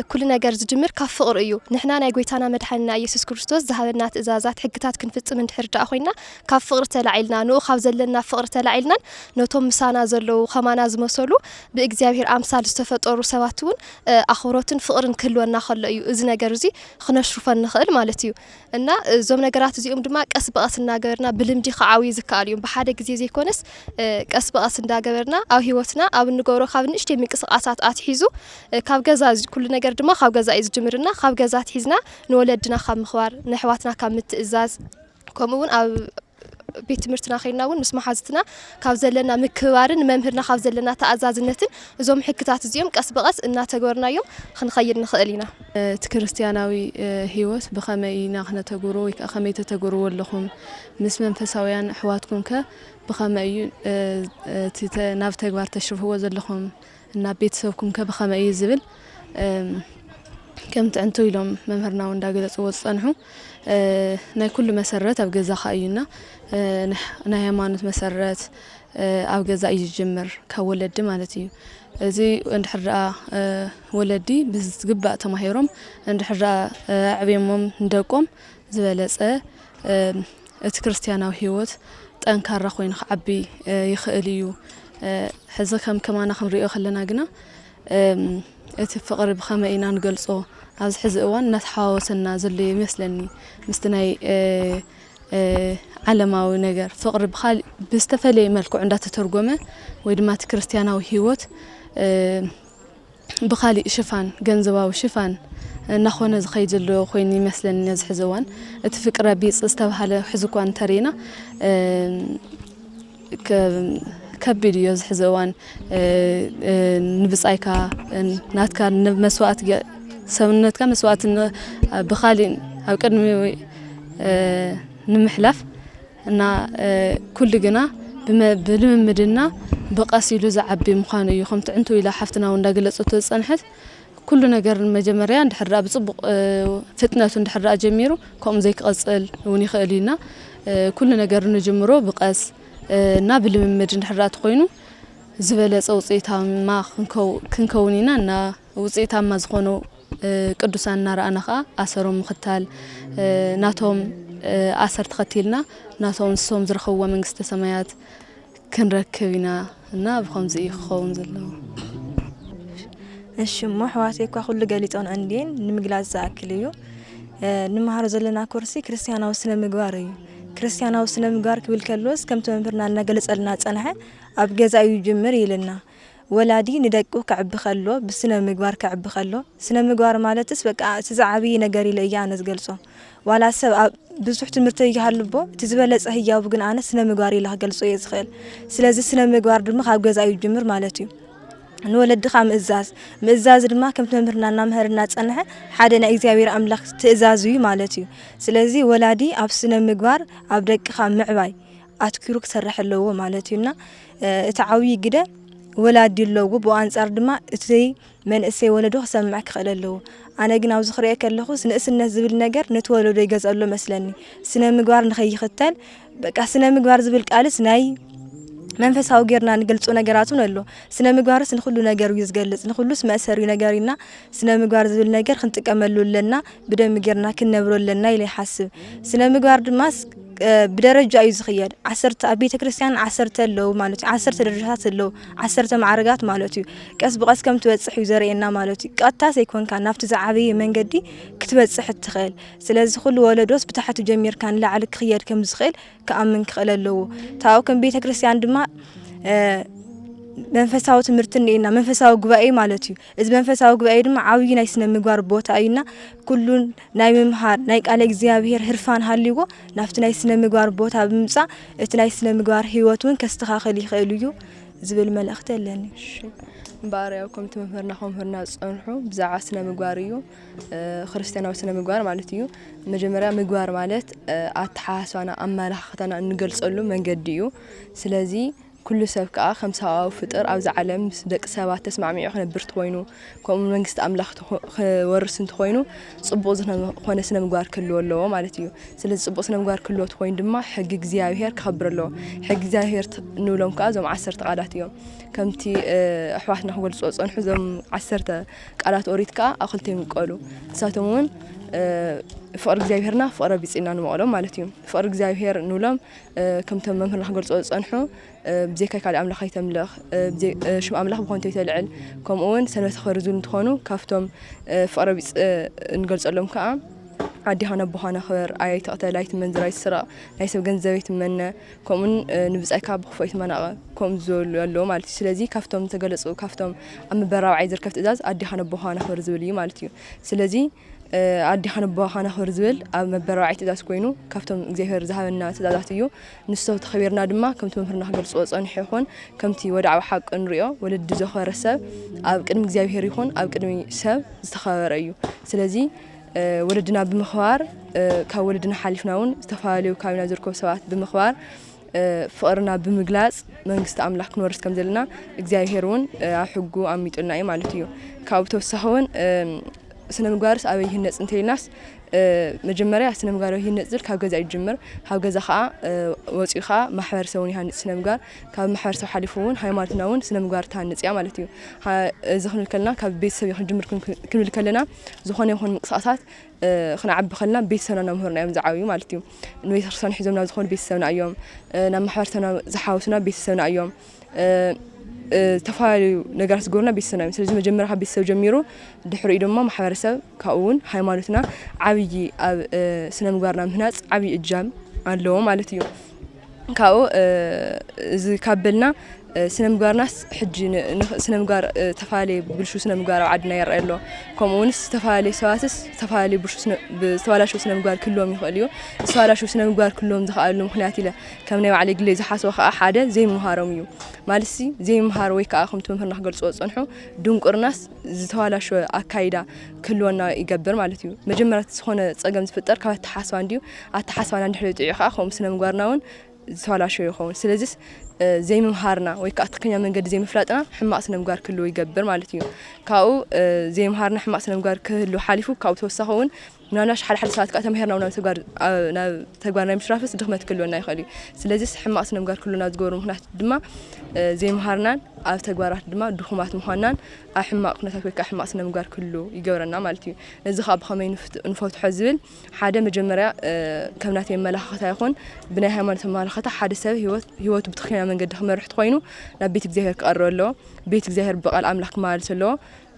كلنا جرز جمر كفقر أيو نحنا نايقويتانا مدحنا يسوع كريستوس ذهبنا إزازات حكتات كنفت من دحر تأخوينا كفقر تلعيلنا نو خاف زلنا فقر تلعيلنا نوتهم مسانا زلو خمانا زمسولو بإجزاء أمثال استفتور سواتون أخوراتن فقرن كلنا خل أيو إذن جرز زي خنا شرفان نخل مالتيو إن زوم نجارات زيهم دما كسب أصلنا جبرنا بلمدي خعوي زكاليوم بحدا جزيزي كونس كسب أصلنا جبرنا أو هيوتنا أو النجارة خاف نشتي مكس قصات أتحيزو خاف جزاز كل نجار دما خاف جزاز جمرنا خاف جزات حيزنا نولدنا خام خوار نحواتنا كمت إزاز كمون أو بيت مرتنا خيرنا ونس محازتنا خاف زلنا مكوارن ممهرنا خاف زلنا تأزازنتن زوم حكتات زيهم كسب قص إن تجورنا يوم خنخير نخلينا تكريستياناوي هيوت بخمينا خنا تجورو خمي تجورو لهم مس منفساويان حواتكم ك بخمي ناف تجوار تشرف هو زلهم إن بيت سوكم ك بخمي زبل كم تعنتو يلوم ممهرنا وندا قدرت وصنحو نا كل مسرات أو جزاء خاينا نا يمانت مسرات أو جزاء يجمر كولد مالتي زي عند حرة ولدي بس جبأ تماهيرهم عند حرة عبيمهم ندقم زبالة كريستيانا وهيوت تأنكر رخوين عبي يخليو حزكم كمان خمريو خلنا جنا اتفقر بخمينا نقلصو عز حزقوان نتحاوسنا زلي مثلني مستناي علماوي نجار فقر بخال بيستفلي ملكو عندها تترجمه ويدمات كريستيانا وهيوت بخالي شفان جنزوا وشفان نخونا زخيد اللو خويني مثلني نز حزوان اتفكر بيص استوحل حزقوان ترينا كبيديو زحزوان نبصايكا ناتكا مسوات سونتكا مسوات بخالي او قدمي نمحلف ان كل جنا بلممدنا بقاسيلو زعبي مخانو يخم تعنتو الى حفتنا وندا غلصتو صنحت كل ነገር መጀመሪያ እንድሕራ بصبق فتنه እንድሕራ ጀሚሩ ከም ዘይቅጽል ውን ይኽእልና كل ነገር ንጀምሮ بقاس እና ብልምምድ እንድሕራት ኮይኑ ዝበለጸ ውጽኢታማ ክንከውኒና እና ውጽኢታማ ዝኾኑ ቅዱሳንና ረአናኻ ኣሰሮም ምኽታል ናቶም ኣሰር ተኸቲልና ናቶም ንሶም ዝረኸብዎ መንግስተ ሰማያት ክንረክብ ኢና እና ብኸምዚ ይኸውን ዘለዎ እሺ محواتي كل ገሊጾን አንዴን ንምግላጽ ዝኣክል እዩ ንምሃሮ ዘለና ኮርሲ ክርስቲያናዊ ስነ ምግባር እዩ ክርስቲያናዊ ስነ ምግባር ክብል ከሎስ ከም ተመምርና እናገለጸልና ጸንሐ ኣብ ገዛዩ ጅምር ይልና ወላዲ ንደቁ ከዕብ ከሎ ብስነ ምግባር ከዕብ ከሎ ስነ ምግባር ማለትስ በቃ ተዛዓቢ ነገር ይለያ ነዝገልጾ ዋላ ሰብ ብዙሕ ትምርተ ይሃልቦ ትዝበለጸ ህያው ግን ኣነ ስነ ምግባር ኢላ ገልጾ ይዝኽል ስለዚህ ስነ ምግባር ድማ ካብ ገዛዩ ጅምር ማለት እዩ نولدخ مئزاز ድማ كم تمرنا نمهرنا ጸንሐ ሓደ ናይ እግዚአብሔር አምላክ ትእዛዝ እዩ ማለት እዩ ስለዚህ ወላዲ ኣብ ስነ ምግባር ኣብ ደቅኻ ምዕባይ ኣትኪሩ ክሰርሕ ኣለዎ ማለት እዩና እታዓዊ ግደ ወላዲ ኣለዎ ብኣንጻር ድማ እቲ መንእሰይ ወለዶ ክሰምዕ ክኽእል ኣለዎ ኣነ ግን ኣብ ዝኽሪአ ከለኹ ንእስነት ዝብል ነገር ነትወለዶ ይገዛሎ መስለኒ ስነ ምግባር ንኸይኽተል በቃ ስነ ምግባር ዝብል ቃልስ ናይ መንፈሳዊ ገርና ንገልጾ ነገራቱን አሎ ስነ ምግባርስ ንኹሉ ነገር ይዝገልጽ ንኹሉስ መሰሪ ነገርና ስነ ምግባር ዝብል ነገር ክንጥቀመሉልና ብደም ገርና ክንነብረሉልና ኢለ ይሐስብ ስነ ምግባር ድማስ بدرجة أي زخير عسرت أبيت كريستيان عسرت له مالتي عسرت درجات له عسرت معركات مالتي قص بقص كم توصح يزرينا مالتي قطاس يكون كان نفط زعبي من قدي كتبصح تخيل سلازي كل ولدوس بتحت جمير كان لعلك خير كم زخيل كأمن خيل له تاو كم بيت كريستيان دما منفساو تمرتني إنا منفساو قبائي مالتي إذا منفساو قبائي دم عاوي نايسنا مقار بوتا أينا كلون ناي ممهار نايك عليك زيابير هرفان هاليو نافت نايسنا مقار بوتا بمسا اتنايسنا مقار هيوتون كاستخاخلي خيليو زبل ملأخت لاني بارياكم تمهرنا خمهرنا صنحو بزاع سنة مقاريو خريستيانا وسنة مقار مالتيو مجمرا مقار مالت اتحاسوانا اما لختنا نقلص له من قديو سلازي كل سبك خمسة فطر أو زعلم دق سبعة تسمع معي إحنا برت خوينو كم منجست أملاخ ورسنت خوينو صبوزنا خونا سنة مقار كله الله مالتيو سلز صبوزنا مقار كله خوين دما حق زياهير خبر له حق زياهير نولهم كازم عسرت قالات يوم كمتي أحواتنا هو الصوص أنحزم عسرت قالات أوريتك أخلتي مقالو ساتمون فقر زياهيرنا فقر بيصينا نمقالو مالتيو فقر زياهير نولهم كم تمام هنا هقول صوص أنحو بزيك على أملاخ يتملخ بزي شو أملاخ بكون تيتلعل كم أون سنة خرزون تخانو كافتم فقربيس نقول لهم كأم عادي هنا بهانا خير عيت قتلايت من زراي السراء ليس بجنزويت منا كمون نبز أكاب خفيت منا كم زول اللو مالتي سلازي كافتم تجلسوا كافتم أما برا عايزر كافت إزاز عادي هنا بهانا خير زولي مالتيو سلازي عادي حنا بخانا خرزول أما براعي تداس كوينو كفتم زهر ذهبنا تداتيو نستوت خبرنا دما كم تمهرنا حق الصوص أنحيخون كم تي ودع حق أنريا ولد زخار السب أو كلم زهر يخون أو كلم سب استخبر أيو سلازي ولدنا بمخوار كولدنا حلفناون استفعلوا كامنا زركو سوات بمخوار فقرنا بمجلس من قست أملاك نورس كم زلنا زهرون حقو عميت الناي مالتيو كابتو سهون سنة مقارس أو يهنس أنتي الناس مجمرة سنة مقارس يهنس ذل كاب جزء الجمر كاب جزء خاء وصي خاء محور سوني هن سنة مقار كاب محور سو حلفون هاي مارتناون سنة مقارس هنس يا مالتيو ها زخن الكلنا كاب بيت سوي خن جمر كل الكلنا زخن يخون مقصاصات خنا عب خلنا بيت سنة نمهرنا يوم زعاوي مالتيو نويت رسان حزمنا زخن بيت سنة أيام نم محور سنة زحاوسنا بيت سنة أيام تفاعل نجارس قولنا بالسنة مثل زي ما جمرها بالسو جميرو دحر إيدهم ما حوارسه كون حيمانتنا عبيجي سنة مقارنة هنا عبي الجام اللهم مالتيو كاو زي كابلنا سنة مقارنة حج سنة مقار تفاعل بالشو سنة مقار وعدنا يرى له كمونس تفاعل سواسس تفاعل بالشو سنة بسوالا شو سنة مقار كلهم يخليو سوالا شو سنة مقار كلهم دخلوا مخناتي له كم نوع على جليز حاسوا حدا زي مهارميو مالسي زي مهار ويك أخم تمهر نحقل صوت صنحو دون قرناس زتوالا شو أكايدا كلنا يجبر مالتيو مجمرة سخونة تسقم تفتر كوات تحاسبان ديو أتحاسبان عند حلو تعيق أخم سنة مقارناون زتوالا شو يخون سلزس زي مهارنا ويك أتقنيا من قد زي مفلاتنا حماق سنة مقار كله يجبر مالتيو كاو زي مهارنا حماق سنة مقار كله حالفو كاو توسخون ناناش حال ساعات كأتم هيرنا ونا تجار مش رافس دخمت كلنا يخلي سلازس حماق سنة مقار كلنا تجورم هنا دما زي مهارنا أو تجارات دما دخمات مهانان أحماق نتاك ويك أحماق سنة مقار كله يجورنا مالتيو نزخاب خمين نفوت حزبل حدا مجمرة كمناتي ملاخة يخون بناها من ملاخة حدا سوي هو تبتخينا من قد خمر رحت خوينو نبيتك زهر كقرر له بيتك زهر بقى الأملاك مالت له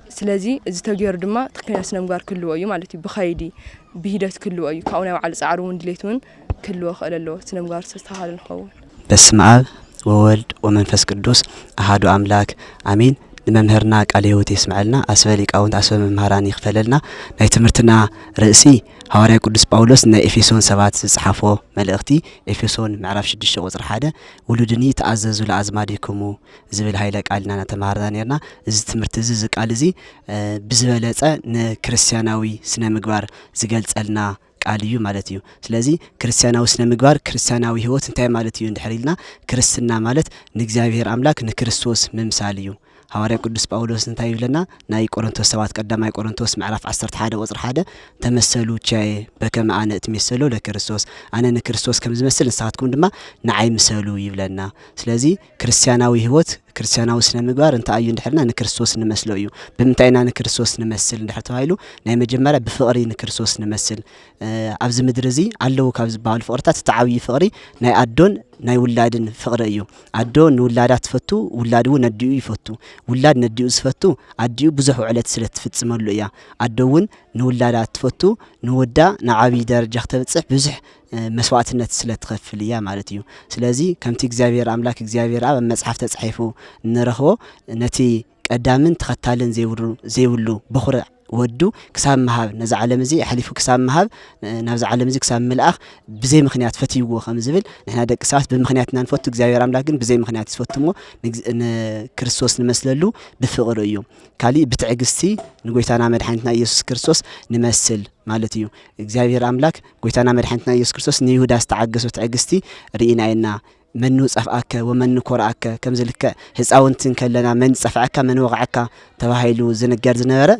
سلازي إذا تغير دما تقنيا سنة مقار كله أيو مالتي بخيدي بهدات كله أيو كأونا وعلى سعرون دليتون كله خلال له سنة مقار سستحال الخول بسم الله وولد ومنفس قدوس أحد أملاك آمين لممهرنا قاليوت يسمعلنا أسفلك أو أسفل ممهران يخفللنا نيتمرتنا رئسي حواري قدس باولوس نا إفيسون 7 صحافو ملأختي إفيسون معرف 6 وزر حدا ولودني تعززوا لأزمادكم زبل هايلك قالنا نتمهرنا نيرنا إذا تمرت زي قال زي بزبلة كريستياناوي سنة مقبار زقلت لنا قاليو مالتيو سلازي كريستياناوي سنة مقبار كريستياناوي هوت انتهي مالتيو اندحريلنا كريستنا مالت نجزابير أملاك نكريستوس ممثاليو حواري قدس باولوس انتهي لنا ناي قرنتوس 7 قداماي قرنتوس معرف 11 وزر حدا تمثلوا تشاي بكم انا تمثلوا لكريستوس انا نكريستوس كم زمثل نساتكم دما نعي مثلوا يبلنا سلازي كريستياناوي هوت ክርስቲያናዊ ስነ ምግባር እንታይ እዩ እንድሕርና ንክርስቶስ ንመስሎ እዩ ብምንታይና ንክርስቶስ ንመስል እንድሕር ተባሂሉ ናይ መጀመርያ ብፍቕሪ ንክርስቶስ ንመስል ኣብዚ ምድሪ እዚ ኣለዉ ካብ ዝበሃሉ ፍቕርታት እቲ ዓብዪ ፍቕሪ ናይ ኣዶን ናይ ውላድን ፍቕሪ እዩ ኣዶ ንውላዳ ትፈቱ ውላድ እውን ኣዲኡ ይፈቱ ውላድ ነዲኡ ዝፈቱ ኣዲኡ ብዙሕ ውዕለት ስለ ትፍፅመሉ እያ ኣዶ እውን ንውላዳ ትፈቱ ንወዳ ንዓብዪ ደረጃ ክተብፅሕ ብዙሕ መስዋዕትነት ስለ ትኸፍል እያ ማለት እዩ ስለዚ ከምቲ እግዚኣብሔር ኣምላክ እግዚኣብሔር ኣብ መጽሓፍ ተጻሒፉ ንረኽቦ ነቲ ቀዳምን ተኸታልን ዘይብሉ በኹሪ ወዱ ክሳብ መሃብ ነዚ ዓለም እዚ ሓሊፉ ክሳብ መሃብ ናብዚ ዓለም እዚ ክሳብ ምልኣኽ ብዘይ ምኽንያት ፈትይዎ ከም ዝብል ንሕና ደቂ ሰባት ብምኽንያትና ንፈቱ እግዚኣብሔር ኣምላክ ግን ብዘይ ምኽንያት ዝፈትሞ ንክርስቶስ ንመስለሉ ብፍቕሪ እዩ ካሊእ ብትዕግስቲ ንጎይታና መድሓኒትና ኢየሱስ ክርስቶስ ንመስል ማለት እዩ እግዚኣብሔር ኣምላክ ጎይታና መድሓኒትና ኢየሱስ ክርስቶስ ንይሁዳ ዝተዓገሶ ትዕግስቲ ርኢና ኢና من نصفعك ومن نكرعك كم ذلك هزاونتن كلنا من صفعك من وقعك تباهيلو زنجر زنبره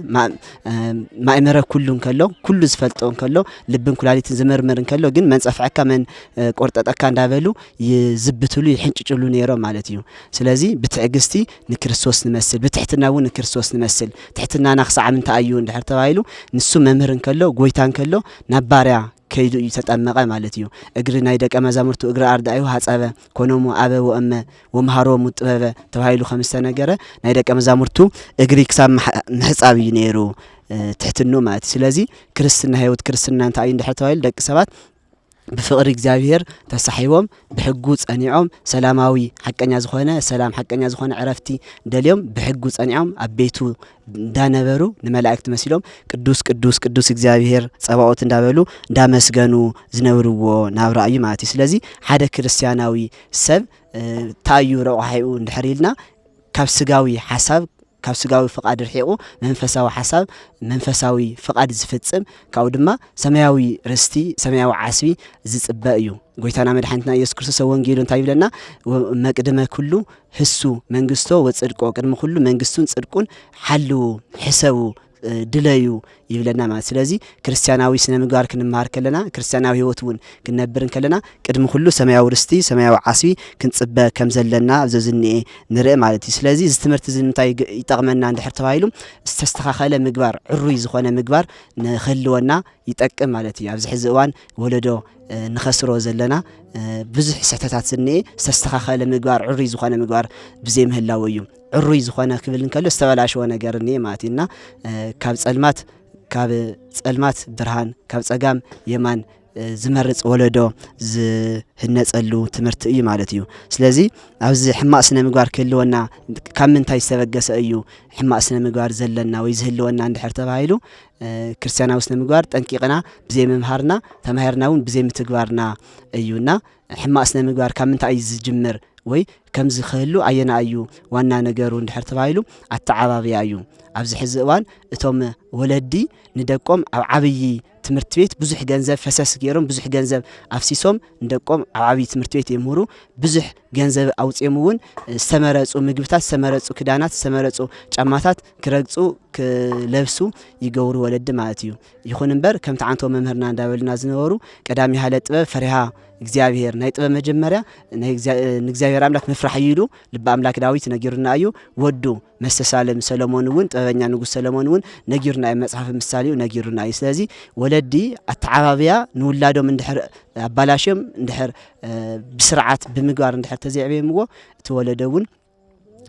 ما امره كلن كله كل زفلطون كله لبن كلاليتن زمرمرن كله ግን من صفعك من ቆርጠጠካ እንዳበሉ ይዝብትሉ ይሕንጭጭሉ ነይሮ ማለት እዩ ስለዚ ብትዕግስቲ ንክርስቶስ ንመስል ብትሕትናው ንክርስቶስ ንመስል ትሕትናና ክሳዕ ምንታይ እዩ እንድሕር ተባሂሉ ንሱ መምህርን ከሎ ጎይታን ከሎ ናባርያ ከይዱ ይተጠመቀ ማለት እዩ እግሪ ናይ ደቀ መዛሙርቱ እግሪ አርዳዩ ሐጻበ ኮኖሙ አበ ወእመ ወመሃሮሙ ጥበበ ተባሂሉ ከምስተ ነገረ ናይ ደቀ መዛሙርቱ እግሪ ክሳብ ምሕጻብ እዩ ነይሩ ትሕትኑ ማለት ስለዚ ክርስትና ህይወት ክርስትና እንታይ እዩ እንድሕር ተባሂሉ ደቂ ሰባት بفقر እግዚአብሔር ተሳሒቦም بحጉ ጸኒዖም ሰላማዊ ሐቀኛ ዝኾነ ሰላም ሐቀኛ ዝኾነ ዕረፍቲ ደልዮም بحጉ ጸኒዖም አቤቱ እንዳነበሩ ንመላእክት መስሎም ቅዱስ ቅዱስ ቅዱስ እግዚአብሔር ጸባኦት እንዳበሉ እንዳመስገኑ ዝነብርዎ ናብራ እዩ ማለት ስለዚ ሓደ ክርስቲያናዊ ሰብ ታዩ ረዋሒኡ እንድሕሪልና ካብ ስጋዊ ሐሳብ ካብ ስጋዊ ፍቃድ ርሒቁ መንፈሳዊ ሐሳብ መንፈሳዊ ፍቃድ ዝፈጽም ካብ ድማ ሰማያዊ ርስቲ ሰማያዊ ዓስቢ ዝጽበ እዩ ጎይታና መድኃኒትና ኢየሱስ ክርስቶስ ወንጌሉ እንታይ ይብለና መቅደመ ኩሉ ህሱ መንግስቶ ወጽድቆ ቅድመ ኩሉ መንግስቱን ጽድቁን ሓሉ ሕሰቡ ድለዩ ይብለና ማለት ስለዚ ክርስቲያናዊ ስነ ምግባር ክንማር ከለና ክርስቲያናዊ ህይወቱን ክንነብርን ከለና ቅድም ሁሉ ሰማያዊ ርስቲ ሰማያዊ ዓስቢ ክንጽበ ከም ዘለና ዘዝንኤ ንርኢ ማለት እዩ ስለዚ እዚ ትምህርቲ እዚ እንታይ ይጠቅመና እንድሕር ተባሂሉ ዝተስተኻኸለ ምግባር ዕሩይ ዝኾነ ምግባር ንኽህልወና ይጠቅም ማለት እዩ ኣብዚ ሕዚ እዋን ወለዶ ንኸስሮ ዘለና ብዙሕ ስሕተታት ዝንኤ ዝተስተኻኸለ ምግባር ዕሩይ ዝኾነ ምግባር ብዘይ ምህላው እዩ ዕሩይ ዝኾነ ክብል እንከሎ ዝተበላሸወ ነገር እንኤ ማለት እና ካብ ጸልማት ብርሃን ካብ ጸጋም የማን ዝመርጽ ወለዶ ዝህነጸሉ ትምህርቲ እዩ ማለት እዩ ስለዚ ኣብዚ ሕማቅ ስነ ምግባር ክህልወና ካብ ምንታይ ዝተበገሰ እዩ ሕማቅ ስነ ምግባር ዘለና ወይ ዝህልወና እንድሕር ተባሂሉ ክርስቲያናዊ ስነ ምግባር ጠንቂቅና ብዘይ መምሃርና ተማሂርናውን ብዘይ ምትግባርና እዩና ሕማቅ ስነ ምግባር ካብ ምንታይ ዝጅምር ወይ ከምዚ ክህሉ አየና እዩ ዋና ነገሩ እንድሕር ተባሂሉ አተዓባብያ እዩ ኣብዚ ሕዚ እዋን እቶም ወለዲ ንደቆም ኣብ ዓብይ ትምህርት ቤት ብዙሕ ገንዘብ ፈሰስ ገይሮም ብዙሕ ገንዘብ አፍሲሶም ንደቆም ኣብ ዓብይ ትምህርት ቤት ይምሩ ብዙሕ ገንዘብ አውጽሙውን ዝተመረጹ ምግብታት ዝተመረጹ ክዳናት ዝተመረጹ ጫማታት ክረግጹ ክለብሱ ይገብሩ ወለዲ ማለት እዩ ይኹን እምበር ከምቲ ዓንቶ መምህርና እንዳበልና ዝነበሩ ቀዳሚ ሃለ ጥበብ ፈሪሃ እግዚአብሔር ናይ ጥበብ መጀመሪያ ንእግዚአብሔር አምላክ መፍራህ ይሉ ልብ አምላክ ዳዊት ነጊሩና እዩ ወዱ መስተሳለም ሰሎሞን ውን ጥበበኛ ንጉስ ሰሎሞን ውን ነጊሩና መጽሐፍ ምሳሌው ነጊሩና እዩ ስለዚ ወለዲ አተዓባብያ ንውላዶም እንድሕር አባላሽም እንድሕር ብስርዓት ብምግባር እንድሕር ተዘዕበየምዎ ተወለደውን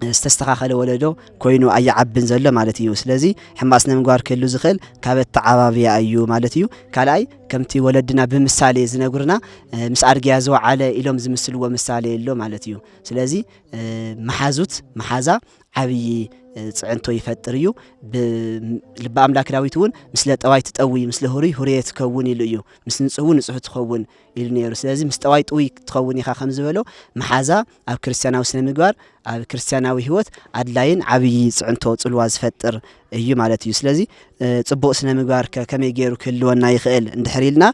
استستخاخله ولدو كوينو أي عبن زله مالتيو سلازي حماس نمقار كله زخل كابت تعبابي أيو مالتيو كالاي كمتي ولدنا بمثالي زنقرنا مسعر جازو على إلهم زمسلوا مثالي اللو مالتيو سلازي محازا عبي صعنتو يفتريو بلب أملاك راويتون مثل طوايت تقوي مثل هوري تكون يلو مثل نصحو تكون يلنيرو سلازي مستواي طوي تكون يخا خمس بلو محازا أو كريستياناو سنة مقار أو كريستياناوي هوت عدلاين عبي صعنتو تلواز فتر እዩ ማለት እዩ ስለዚ ጽቡቕ ስነ ምግባር ከመይ ገይሩ ክህልወና ይኽእል እንድሕሪልና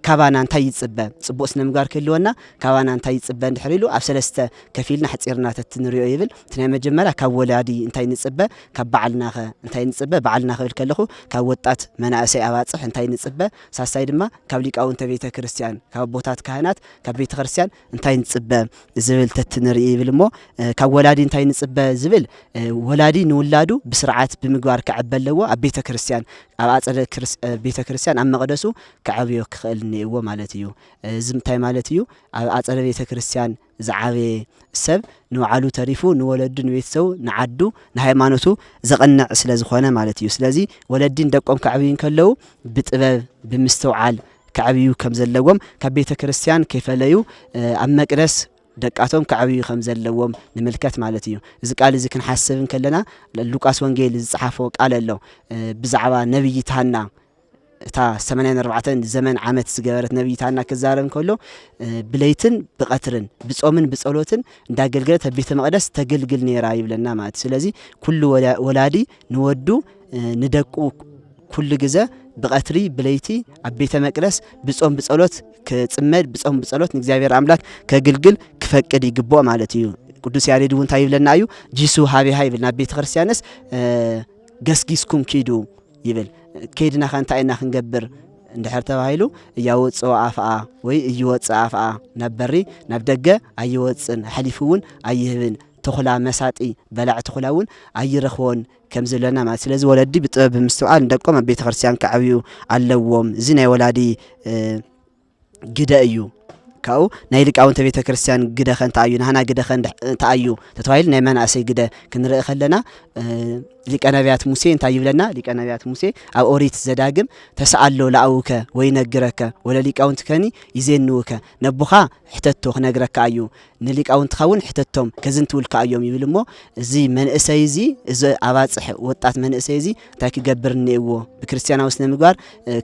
ካባና እንታይ ይጽበ ጽቡቕ ስነ ምግባር ክህልወና ካባና እንታይ ይጽበ እንድሕር ኢሉ ኣብ ሰለስተ ከፊልና ሓጺርና ተትንሪኦ ይብል ትናይ መጀመርያ ካብ ወላዲ እንታይ ንጽበ ካብ በዓልናኸ እንታይ ንጽበ በዓልና ክብል ከለኹ ካብ ወጣት መናእሰይ ኣባጽሕ እንታይ ንጽበ ሳሳይ ድማ ካብ ሊቃውንተ ቤተ ክርስቲያን ካብ ቦታት ካህናት ካብ ቤተ ክርስቲያን እንታይ ንጽበ ዝብል ተትንርኢ ይብል እሞ ካብ ወላዲ እንታይ ንጽበ ዝብል ወላዲ ንውላዱ ብስርዓት ብምግባር ክዕበ ኣለዎ ኣብ ቤተ ክርስቲያን ኣብ ኣጸደ ቤተ ክርስቲያን ኣብ መቕደሱ ክዓብዮ ክኽእል እኒእዎ ማለት እዩ እዚ እንታይ ማለት እዩ ኣብ ኣጸደ ቤተ ክርስቲያን ዝዓበየ ሰብ ንባዕሉ ተሪፉ ንወለዱ ንቤተሰቡ ንዓዱ ንሃይማኖቱ ዘቐንዕ ስለ ዝኾነ ማለት እዩ ስለዚ ወለዲ ንደቆም ክዓብዩ ከለዉ ብጥበብ ብምስተውዓል ክዓብዩ ከም ዘለዎም ካብ ቤተ ክርስቲያን ከይፈለዩ ኣብ መቅደስ ደቃቶም ክዓብዩ ከም ዘለዎም ንምልከት ማለት እዩ እዚ ቃል እዚ ክንሓስብ ከለና ሉቃስ ወንጌል ዝጻሓፎ ቃል ኣሎ ብዛዕባ ነብይት ሃና እታ 84 ዘመን ዓመት ዝገበረት ነብይት ሃና ክዛረብ ከሎ ብለይትን ብቀትርን ብጾምን ብጸሎትን እንዳገልገለት ቤተ መቅደስ ተገልግል ነራ ይብለና ማለት ስለዚ ኩሉ ወላዲ ንወዱ ንደቁ ኩሉ ግዜ ብቀትሪ ብለይቲ ኣብ ቤተ መቅደስ ብጾም ብጸሎት ክጽመድ ብጾም ብጸሎት ንእግዚአብሔር አምላክ ከገልግል ክፈቅድ ይግባእ ማለት እዩ ቅዱስ ያሬድ እውን እንታይ ይብለና እዩ ጂሱ ሃቢሃ ይብል ናብ ቤተ ክርስቲያንስ ገስጊስኩም ኪዱ ይብል ከይድና ከንታይና ክንገብር እንድሕር ተባሂሉ እያወጽኦ ኣፍኣ ወይ እይወጽእ ኣፍኣ ናብ በሪ ናብ ደገ ኣይወጽን ሓሊፉውን ኣይህብን ተኹላ መሳጢ በላዕ ተኹላውን ኣይረኽቦን ከም ዘለና ማለት ስለዚ ወለዲ ብጥበብ ምስተውዓል እንደቆም ኣብ ቤተ ክርስቲያን ክዓብዩ ኣለዎም እዚ ናይ ወላዲ ግደ እዩ ካው ናይ ሊቃውንተ ቤተ ክርስቲያን ግደ ከንታዩ ናህና ግደ ከንታዩ ተተዋይል ናይ መናእሰይ ግደ ክንርኢ ከለና ሊቀ ነቢያት ሙሴ እንታይ ይብለና ሊቀ ነቢያት ሙሴ ኣብ ኦሪት ዘዳግም ተሰአሎ ለአውከ ወይ ነግረከ ወለ ሊቃውንት ከኒ ይዜንውከ ነቡኻ ሕተቶ ክነግረካ እዩ ንሊቃውንት ኸውን ሕተቶም ከዝንትውልካ እዮም ይብል እሞ እዚ መንእሰይ እዚ እዚ ኣባጽሕ ወጣት መንእሰይ እዚ እንታይ ክገብር እኒእዎ ብክርስቲያናዊ ስነ ምግባር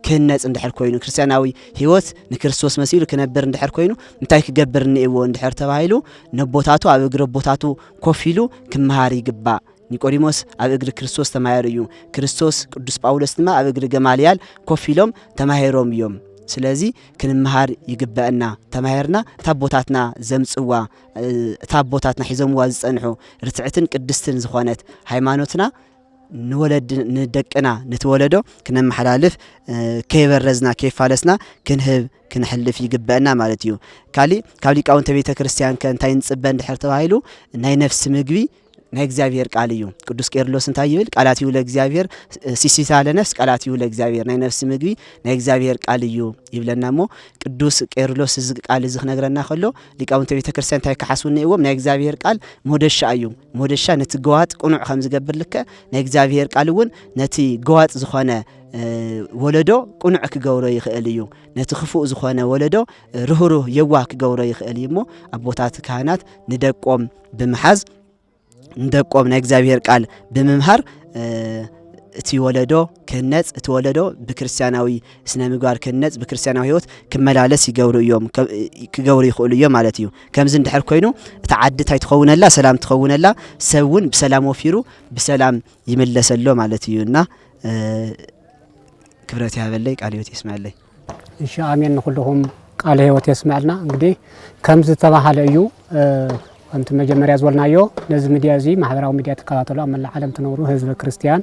ክህነጽ እንድሕር ኮይኑ ክርስቲያናዊ ህይወት ንክርስቶስ መሲሉ ክነብር እንድሕር ኮይኑ እንታይ ክገብር እኒእዎ እንድሕር ተባሂሉ ነቦታቱ ኣብ እግሪ ቦታቱ ኮፍ ኢሉ ክመሃር ይግባእ ኒቆዲሞስ ኣብ እግሪ ክርስቶስ ተማሃሩ እዩ ክርስቶስ ቅዱስ ጳውሎስ ድማ ኣብ እግሪ ገማልያል ኮፍ ኢሎም ተማሃሮም እዮም ስለዚ ክንመሃር ይግባአና ተማሃርና ታቦታትና ዘምጽዋ ታቦታትና ሒዘምዋ ዝጸንሑ ርትዕትን ቅድስትን ዝኾነት ሃይማኖትና ንወለድ ንደቅና ንትወለዶ ክነመሓላልፍ ከይበረዝና ከይፋለስና ክንህብ ክንሕልፍ ይግባአና ማለት እዩ ካሊ ካብ ሊቃውንተ ቤተ ክርስቲያን ከንታይ ንጽበ እንድሕር ተባሂሉ ናይ ነፍሲ ምግቢ ናይ እግዚአብሔር ቃል እዩ ቅዱስ ቄርሎስ እንታይ ይብል ቃላት ይውለ እግዚአብሔር ሲሲታ ለነፍስ ቃላት ይውለ እግዚአብሔር ናይ ነፍሲ ምግቢ ናይ እግዚአብሔር ቃል እዩ ይብለናሞ ቅዱስ ቄርሎስ እዚ ቃል እዚ ክነግረና ከሎ ሊቃውንተ ቤተ ክርስቲያን እንታይ ክሓስቡን እዎም ናይ እግዚአብሔር ቃል ሞደሻ እዩ ሞደሻ ነቲ ገዋጥ ቁኑዕ ከም ዝገብር ልከ ናይ እግዚአብሔር ቃል እውን ነቲ ገዋጥ ዝኾነ ወለዶ ቁኑዕ ክገብሮ ይኽእል እዩ ነቲ ክፉእ ዝኾነ ወለዶ ርህሩህ የዋህ ክገብሮ ይኽእል እዩ እሞ ኣቦታት ካህናት ንደቆም ብምሓዝ እንደቆም ናይ እግዚአብሔር ቃል ብምምሃር እቲ ወለዶ ክህነጽ እቲ ወለዶ ብክርስቲያናዊ ስነ ምግባር ክህነጽ ብክርስቲያናዊ ህይወት ክመላለስ ይገብሩ እዮም ክገብሩ ይኽእሉ እዮም ማለት እዩ ከምዚ እንድሕር ኮይኑ እቲ ዓዲ ታይ ትኸውነላ ሰላም ትኸውነላ ሰውን ብሰላም ወፊሩ ብሰላም ይመለሰሎ ማለት እዩና ክብረት ያበለይ ቃል ህይወት ይስማለይ ኢንሻ አሜን ኩልኩም ቃል ህይወት ይስማልና እንግዲህ ከምዚ ተባሃለ እዩ أنت مجمرة زولنا يو لازم مديازي محبرة ومديا تكاتلو أما العالم تنورو حزب كريستيان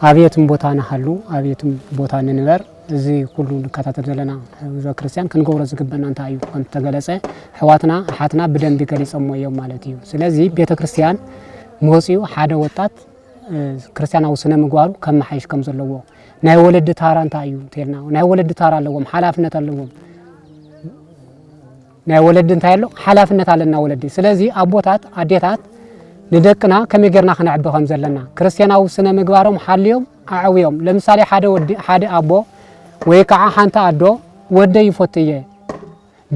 أبيتم بوتانا حلو أبيتم بوتانا نور زي كله كاتاتر لنا حزب كريستيان كنقول زقبنا أنت أيو كنت تجلسه حواتنا حاتنا بدن بكريس أمو يوم مالتيو سلازي بيت كريستيان موسيو حدا وطات كريستيان أو سنة مقوارو كم حيش كم زلوا ناي ولد تاران تايو تيرنا ناي ولد تاران لهم حلافنا تلهم ናይ ወለድ እንታይ ኣሎ ሓላፍነት ኣለና ወለዲ ስለዚ ኣቦታት ኣዴታት ንደቅና ከመይ ጌርና ክንዕቢ ከም ዘለና ክርስቲያናዊ ስነ ምግባሮም ሓልዮም ኣዕውዮም ለምሳሌ ሓደ ኣቦ ወይ ከዓ ሓንታ ኣዶ ወደ ይፈትየ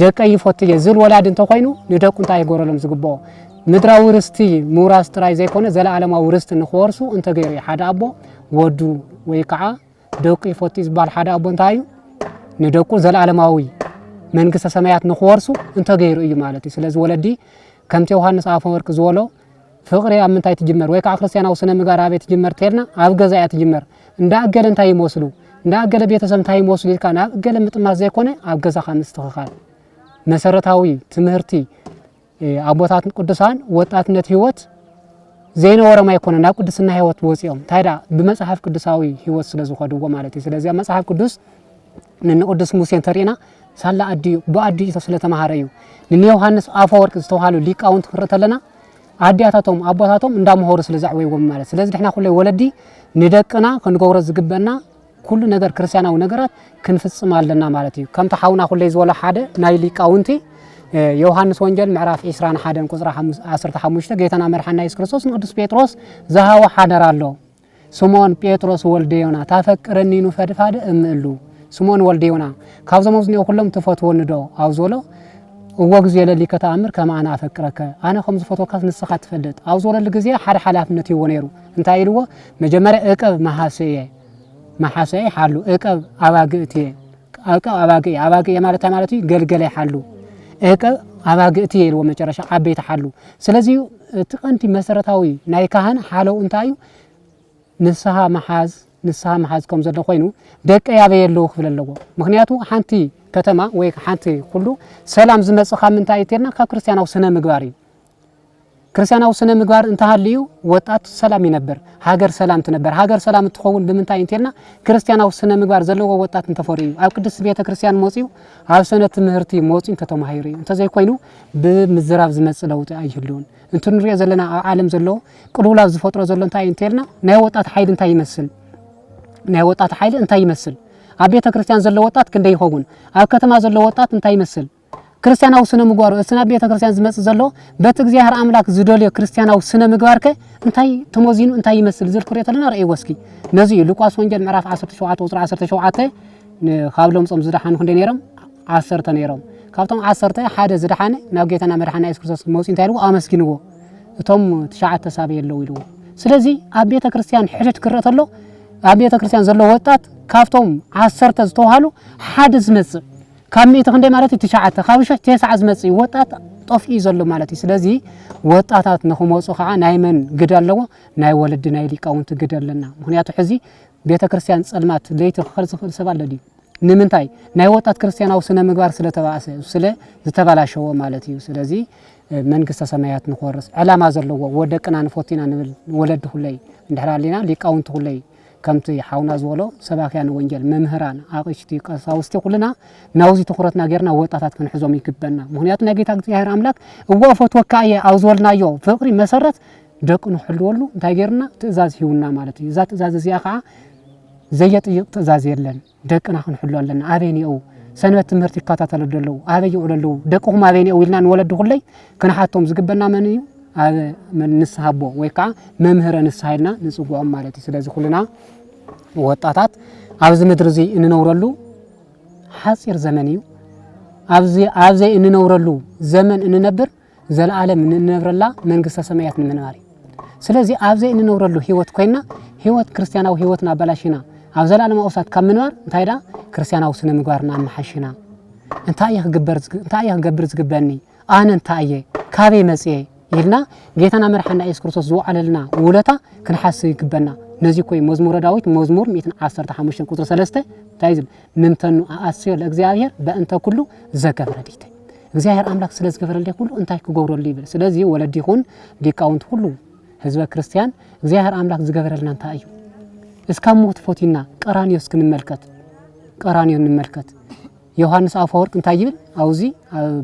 ደቀ ይፈትየ ዝል ወላድ እንተ ኮይኑ ንደቁ እንታይ ይጎረሎም ዝግበኦ ምድራዊ ርስቲ ሙራስ ጥራይ ዘይኮነ ዘለዓለማዊ ርስቲ ንኽወርሱ እንተ ገይሩ ሓደ ኣቦ ወዱ ወይ ከዓ ደቁ ይፈትይ ዝባል ሓደ ኣቦ እንታይ ንደቁ ዘለዓለማዊ መንግስተ ሰማያት ንኽወርሱ እንተ ገይሩ እዩ ማለት እዩ ስለዚ ወለዲ ከምቲ ዮሐንስ አፈወርቅ ዝወሎ ፍቅሪ ኣብ ምንታይ ትጅመር ወይ ከዓ ክርስቲያናዊ ስነ ምግባር ኣብ ትጅመር ተርና ኣብ ገዛ እያ ትጅመር እንዳገለ እንታይ ይመስሉ نا أجل بيت سمتاي موصل كان أجل متما زي كونه أجزا خمس تخال مسرتاوي تمهرتي أبوات قدسان وطات نتهوت زين ورا ما يكون نا قدسنا هيوت وصيهم تايدا بمصحف قدساوي هيوت سلازو خدو مالتي سلازي مصحف قدس نن قدس موسى ترينا سالا ادي بادي ስለተማሃረዩ ለኔ ዮሐንስ አፈወርቅ ዝተዋሃሉ ሊቃውንት ፍረተለና አዲያታቶም አባታቶም እንዳመሆሩ ስለዛዕወይዎም ማለት ስለዚህ ድሕና ኩሉ ወለዲ ንደቅና ክንገብሮ ዝግበና ኩሉ ነገር ክርስቲያናዊ ነገራት ክንፍጽም አለና ማለት እዩ ከምታ ሓውና ኩሉ ዝወላ ሓደ ናይ ሊቃውንቲ ዮሐንስ ወንጌል ምዕራፍ 21 ቁጥር 15 ጌታና መድኃኒና ኢየሱስ ክርስቶስ ንቅዱስ ጴጥሮስ ዘሃወ ሓደር ኣሎ ስምዖን ጴጥሮስ ወልደ ዮና ታፈቅረኒ ንፈድፋደ እምእሉ ስምዖን ወልደ ዮና ካብዞም ዝኔው ኩሎም ተፈትወኒ ዶ አውዞሎ ወግዝ የለሊ ከተአምር ከማና አፈቅረከ አነ ከም ዝፈትወካስ ንስኻ ትፈልጥ አውዞለል ጊዜ ሓደ ሓላፍነት ይዎ ነይሩ እንታይ ኢልዎ መጀመሪያ እቀብ ማሐሰይ ሓሉ እቀብ አባግእቲ አባግእ ማለት እዩ ገልገለ ሓሉ እቀብ አባግእቲ ኢልዎ መጨረሻ ዓበይት ሓሉ ስለዚህ ትቀንቲ መሰረታዊ ናይ ካህን ሓለው እንታይ እዩ ንስሓ መሓዝ ከም ዘሎ ኮይኑ ደቀ ያበየለው ክፍል ኣለዎ ምክንያቱ ሓንቲ ከተማ ወይ ሓንቲ ኩሉ ሰላም ዝመጽኻ ምንታይ ተርና ካብ ክርስቲያናዊ ስነ ምግባር እዩ ክርስቲያናዊ ስነ ምግባር እንተሃልዩ ወጣት ሰላም ይነበር ሃገር ሰላም ትነበር ሃገር ሰላም ትኸውን ብምንታይ ተርና ክርስቲያናዊ ስነ ምግባር ዘለዎ ወጣት እንተፈሪ እዩ ኣብ ቅዱስ ቤተ ክርስቲያን ሞጺው ኣብ ሰነ ትምህርቲ ሞጺን ተተማሂሩ እዩ እንተዘይ ኮይኑ ብምዝራብ ዝመጽ ለውጥ ኣይህልውን እንትንሪኦ ዘለና ኣብ ዓለም ዘሎ ቅልውላው ዝፈጥሮ ዘሎ እንታይ እንተርና ናይ ወጣት ኃይል እንታይ ይመስል ናይ ወጣት ኃይል እንታይ ይመስል ኣብ ቤተ ክርስቲያን ዘሎ ወጣት ክንደይ ይኸውን ኣብ ከተማ ዘሎ ወጣት እንታይ ይመስል ክርስቲያናዊ ስነ ምግባር እስና ቤተ ክርስቲያን ዝመጽ ዘሎ በት እግዚአብሔር አምላክ ዝደልዮ ክርስቲያናዊ ስነ ምግባርከ እንታይ ተሞዚኑ እንታይ ይመስል ዝልክሪዮ ተለና ራእይ ወስኪ ነዚ ሉቃስ ወንጌል ምዕራፍ 17 ቁጥር 17 ካብሎም ጾም ዝደሓኑ ክንደይ ነይሮም 10 ነይሮም ካብቶም 10 ሓደ ዝደሓነ ናብ ጌታና መድኃኒና ኢየሱስ ክርስቶስ መውጽ እንታይ ኢልዎ አመስግንዎ እቶም 9 ሳብ የለው ኢልዎ ስለዚ ኣብ ቤተ ክርስቲያን ሕድት ክረአ ተሎ ኣብ ቤተ ክርስቲያን ዘሎ ወጣት ካብቶም 10 ዝተዋሃሉ ሓደ ዝመጽእ ካብ ሚእቲ ክንደይ ማለት 9 ካብ 9 ዝመጽእ ወጣት ጦፍኢ ዘሎ ማለት እዩ ስለዚ ወጣታት ንኽመጹ ከዓ ናይ መን ግድ ኣለዎ ናይ ወለዲ ናይ ሊቃውንቲ ግድ ኣለና ምክንያቱ ሕዚ ቤተ ክርስቲያን ጸልማት ለይቲ ክኸልጽ ክእል ሰብ ኣሎ ድዩ ንምንታይ ናይ ወጣት ክርስቲያናዊ ስነ ምግባር ስለተባእሰ ዝተባላሸዎ ማለት እዩ ስለዚ መንግስተ ሰማያት ንኽወርስ ዕላማ ዘለዎ ወደቅና ንፎቲና ንብል ወለዲ ሁለይ እንድሕራሊና ሊቃውንቲ ሁለይ ከምቲ ሓውና ዝበሎ ሰባክያን ወንጌል መምህራን አቅሽቲ ቀሳውስቲ ኩልና ናውዚ ትኩረትና ጌርና ወጣታት ክንሕዞም ይግበና ምክንያቱ ናይ ጌታ እግዚአብሔር አምላክ እወፎት ወካየ አውዝወልናዮ ፍቅሪ መሰረት ደቅኑ ሕልወሉ እንታይ ጌርና ትእዛዝ ሂውና ማለት እዩ ዛ ትእዛዝ እዚኣ ከዓ ዘየጥይቅ ትእዛዝ የለን ደቅና ክንሕሉ ኣለና አበኒኡ ሰንበት ትምህርቲ ይከታተሉ ደለው አበይ ይውለሉ ደቅኹም አበኒኡ ኢልና ንወለዱ ሁለይ ክንሓቶም ዝግበና መን እዩ ኣብ ንስሓቦ ወይ ከዓ መምህረ ንስሓይልና ንጽጉዖም ማለት እዩ ስለዚ ኩልና ወጣታት ኣብዚ ምድሪ እዚ እንነውረሉ ሓፂር ዘመን እዩ ኣብዚ እንነውረሉ ዘመን እንነብር ዘለዓለም እንነብረላ መንግስተ ሰማያት ንምንባር ስለዚ ኣብዚ እንነውረሉ ህይወት ኮይና ህይወት ክርስቲያናዊ ህይወትና በላሽና ኣብ ዘለዓለም ኣውሳት ካብ ምንባር እንታይ ዳ ክርስቲያናዊ ስነ ምግባርና ማሐሽና እንታይ ክገብር ዝግበኒ ኣነ እንታይ ካበይ መጽየ ይልና ጌታና መድኃኒና ኢየሱስ ክርስቶስ ዝወዓለልና ውለታ ክንሓስብ ይግበና ነዚ ኮይ መዝሙረ ዳዊት መዝሙር 115 ቁጥር 3 ታይዝም ምንተኑ አስዮ ለእግዚአብሔር በእንተ ኩሉ ዘገብረልይተ እግዚአብሔር አምላክ ስለዚ ገበረልይ ኩሉ እንታይ ክገብረሉ ይብል ስለዚ ወለዲ ይኹን ዲቃውንት ሁሉ ህዝበ ክርስቲያን እግዚአብሔር አምላክ ዝገበረልና እንታይ እዩ እስካ ሞት ፎቲና ቀራንዮስ ቀራንዮ እንመልከት ዮሐንስ አፈወርቅ እንታይ ይብል አውዚ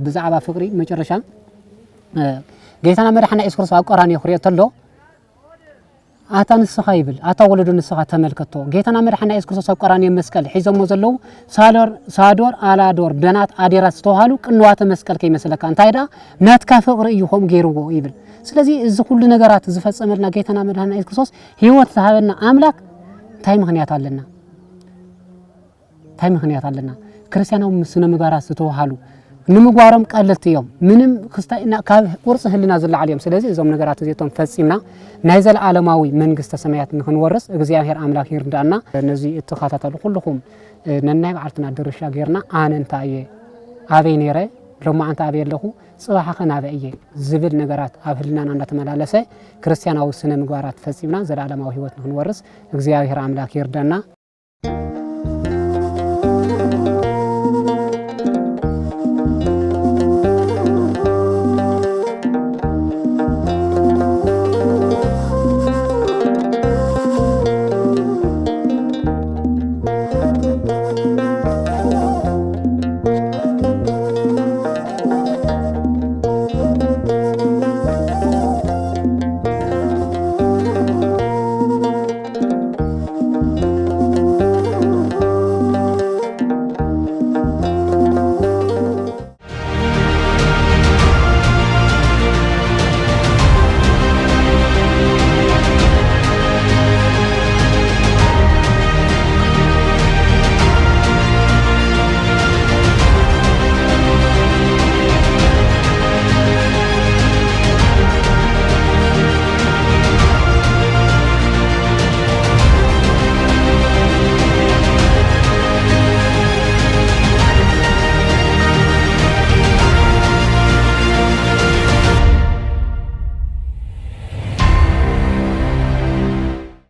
ብዛዕባ ፍቅሪ መጨረሻ ጌታና መድኃኒና ኢየሱስ ክርስቶስ ኣብ ቀራንዮ ክሪኦ ተሎ አታ ንስኻ ይብል አታ ወለዶ ንስኻ ተመልከቶ ጌታና መድኃኒና ኢየሱስ ክርስቶስ ኣብ ቀራንዮ መስቀል ሒዞሞ ዘለው ሳዶር አላዶር በናት አዴራት ዝተዋሃሉ ቅንዋተ መስቀል ከይመስለካ እንታይ ዳ ናትካ ፍቅሪ እዩ ሆም ገይርዎ ይብል ስለዚ እዚ ኩሉ ነገራት ዝፈጸመልና ጌታና መድኃኒና ኢየሱስ ክርስቶስ ህይወት ዝሃበና አምላክ እንታይ ምክንያት ኣለና ክርስቲያናዊ ስነ ምግባራት ዝተዋሃሉ ንምጓሮም ቀለልቲ እዮም ምንም ክርስቲያና ካብ ቁርጽ ህልና ዝለዓል እዮም ስለዚ እዞም ነገራት እዚቶም ፈጺምና ናይ ዘለዓለማዊ መንግስተ ሰማያት ንክንወርስ እግዚአብሔር አምላክ ይርዳና ነዚ እትኸታተሉ ኩልኩም ነናይ በዓልትና ድርሻ ጌርና ኣነ እንታይ ኣበይ ነረ ሎማዓንተ ኣበይ ኣለኹ ጽባሕ ከናበየ ዝብል ነገራት ኣብ ህልናና እንዳተመላለሰ ክርስቲያናዊ ስነ ምግባራት ፈጺምና ዘለዓለማዊ ህይወት ንክንወርስ እግዚአብሔር አምላክ ይርዳና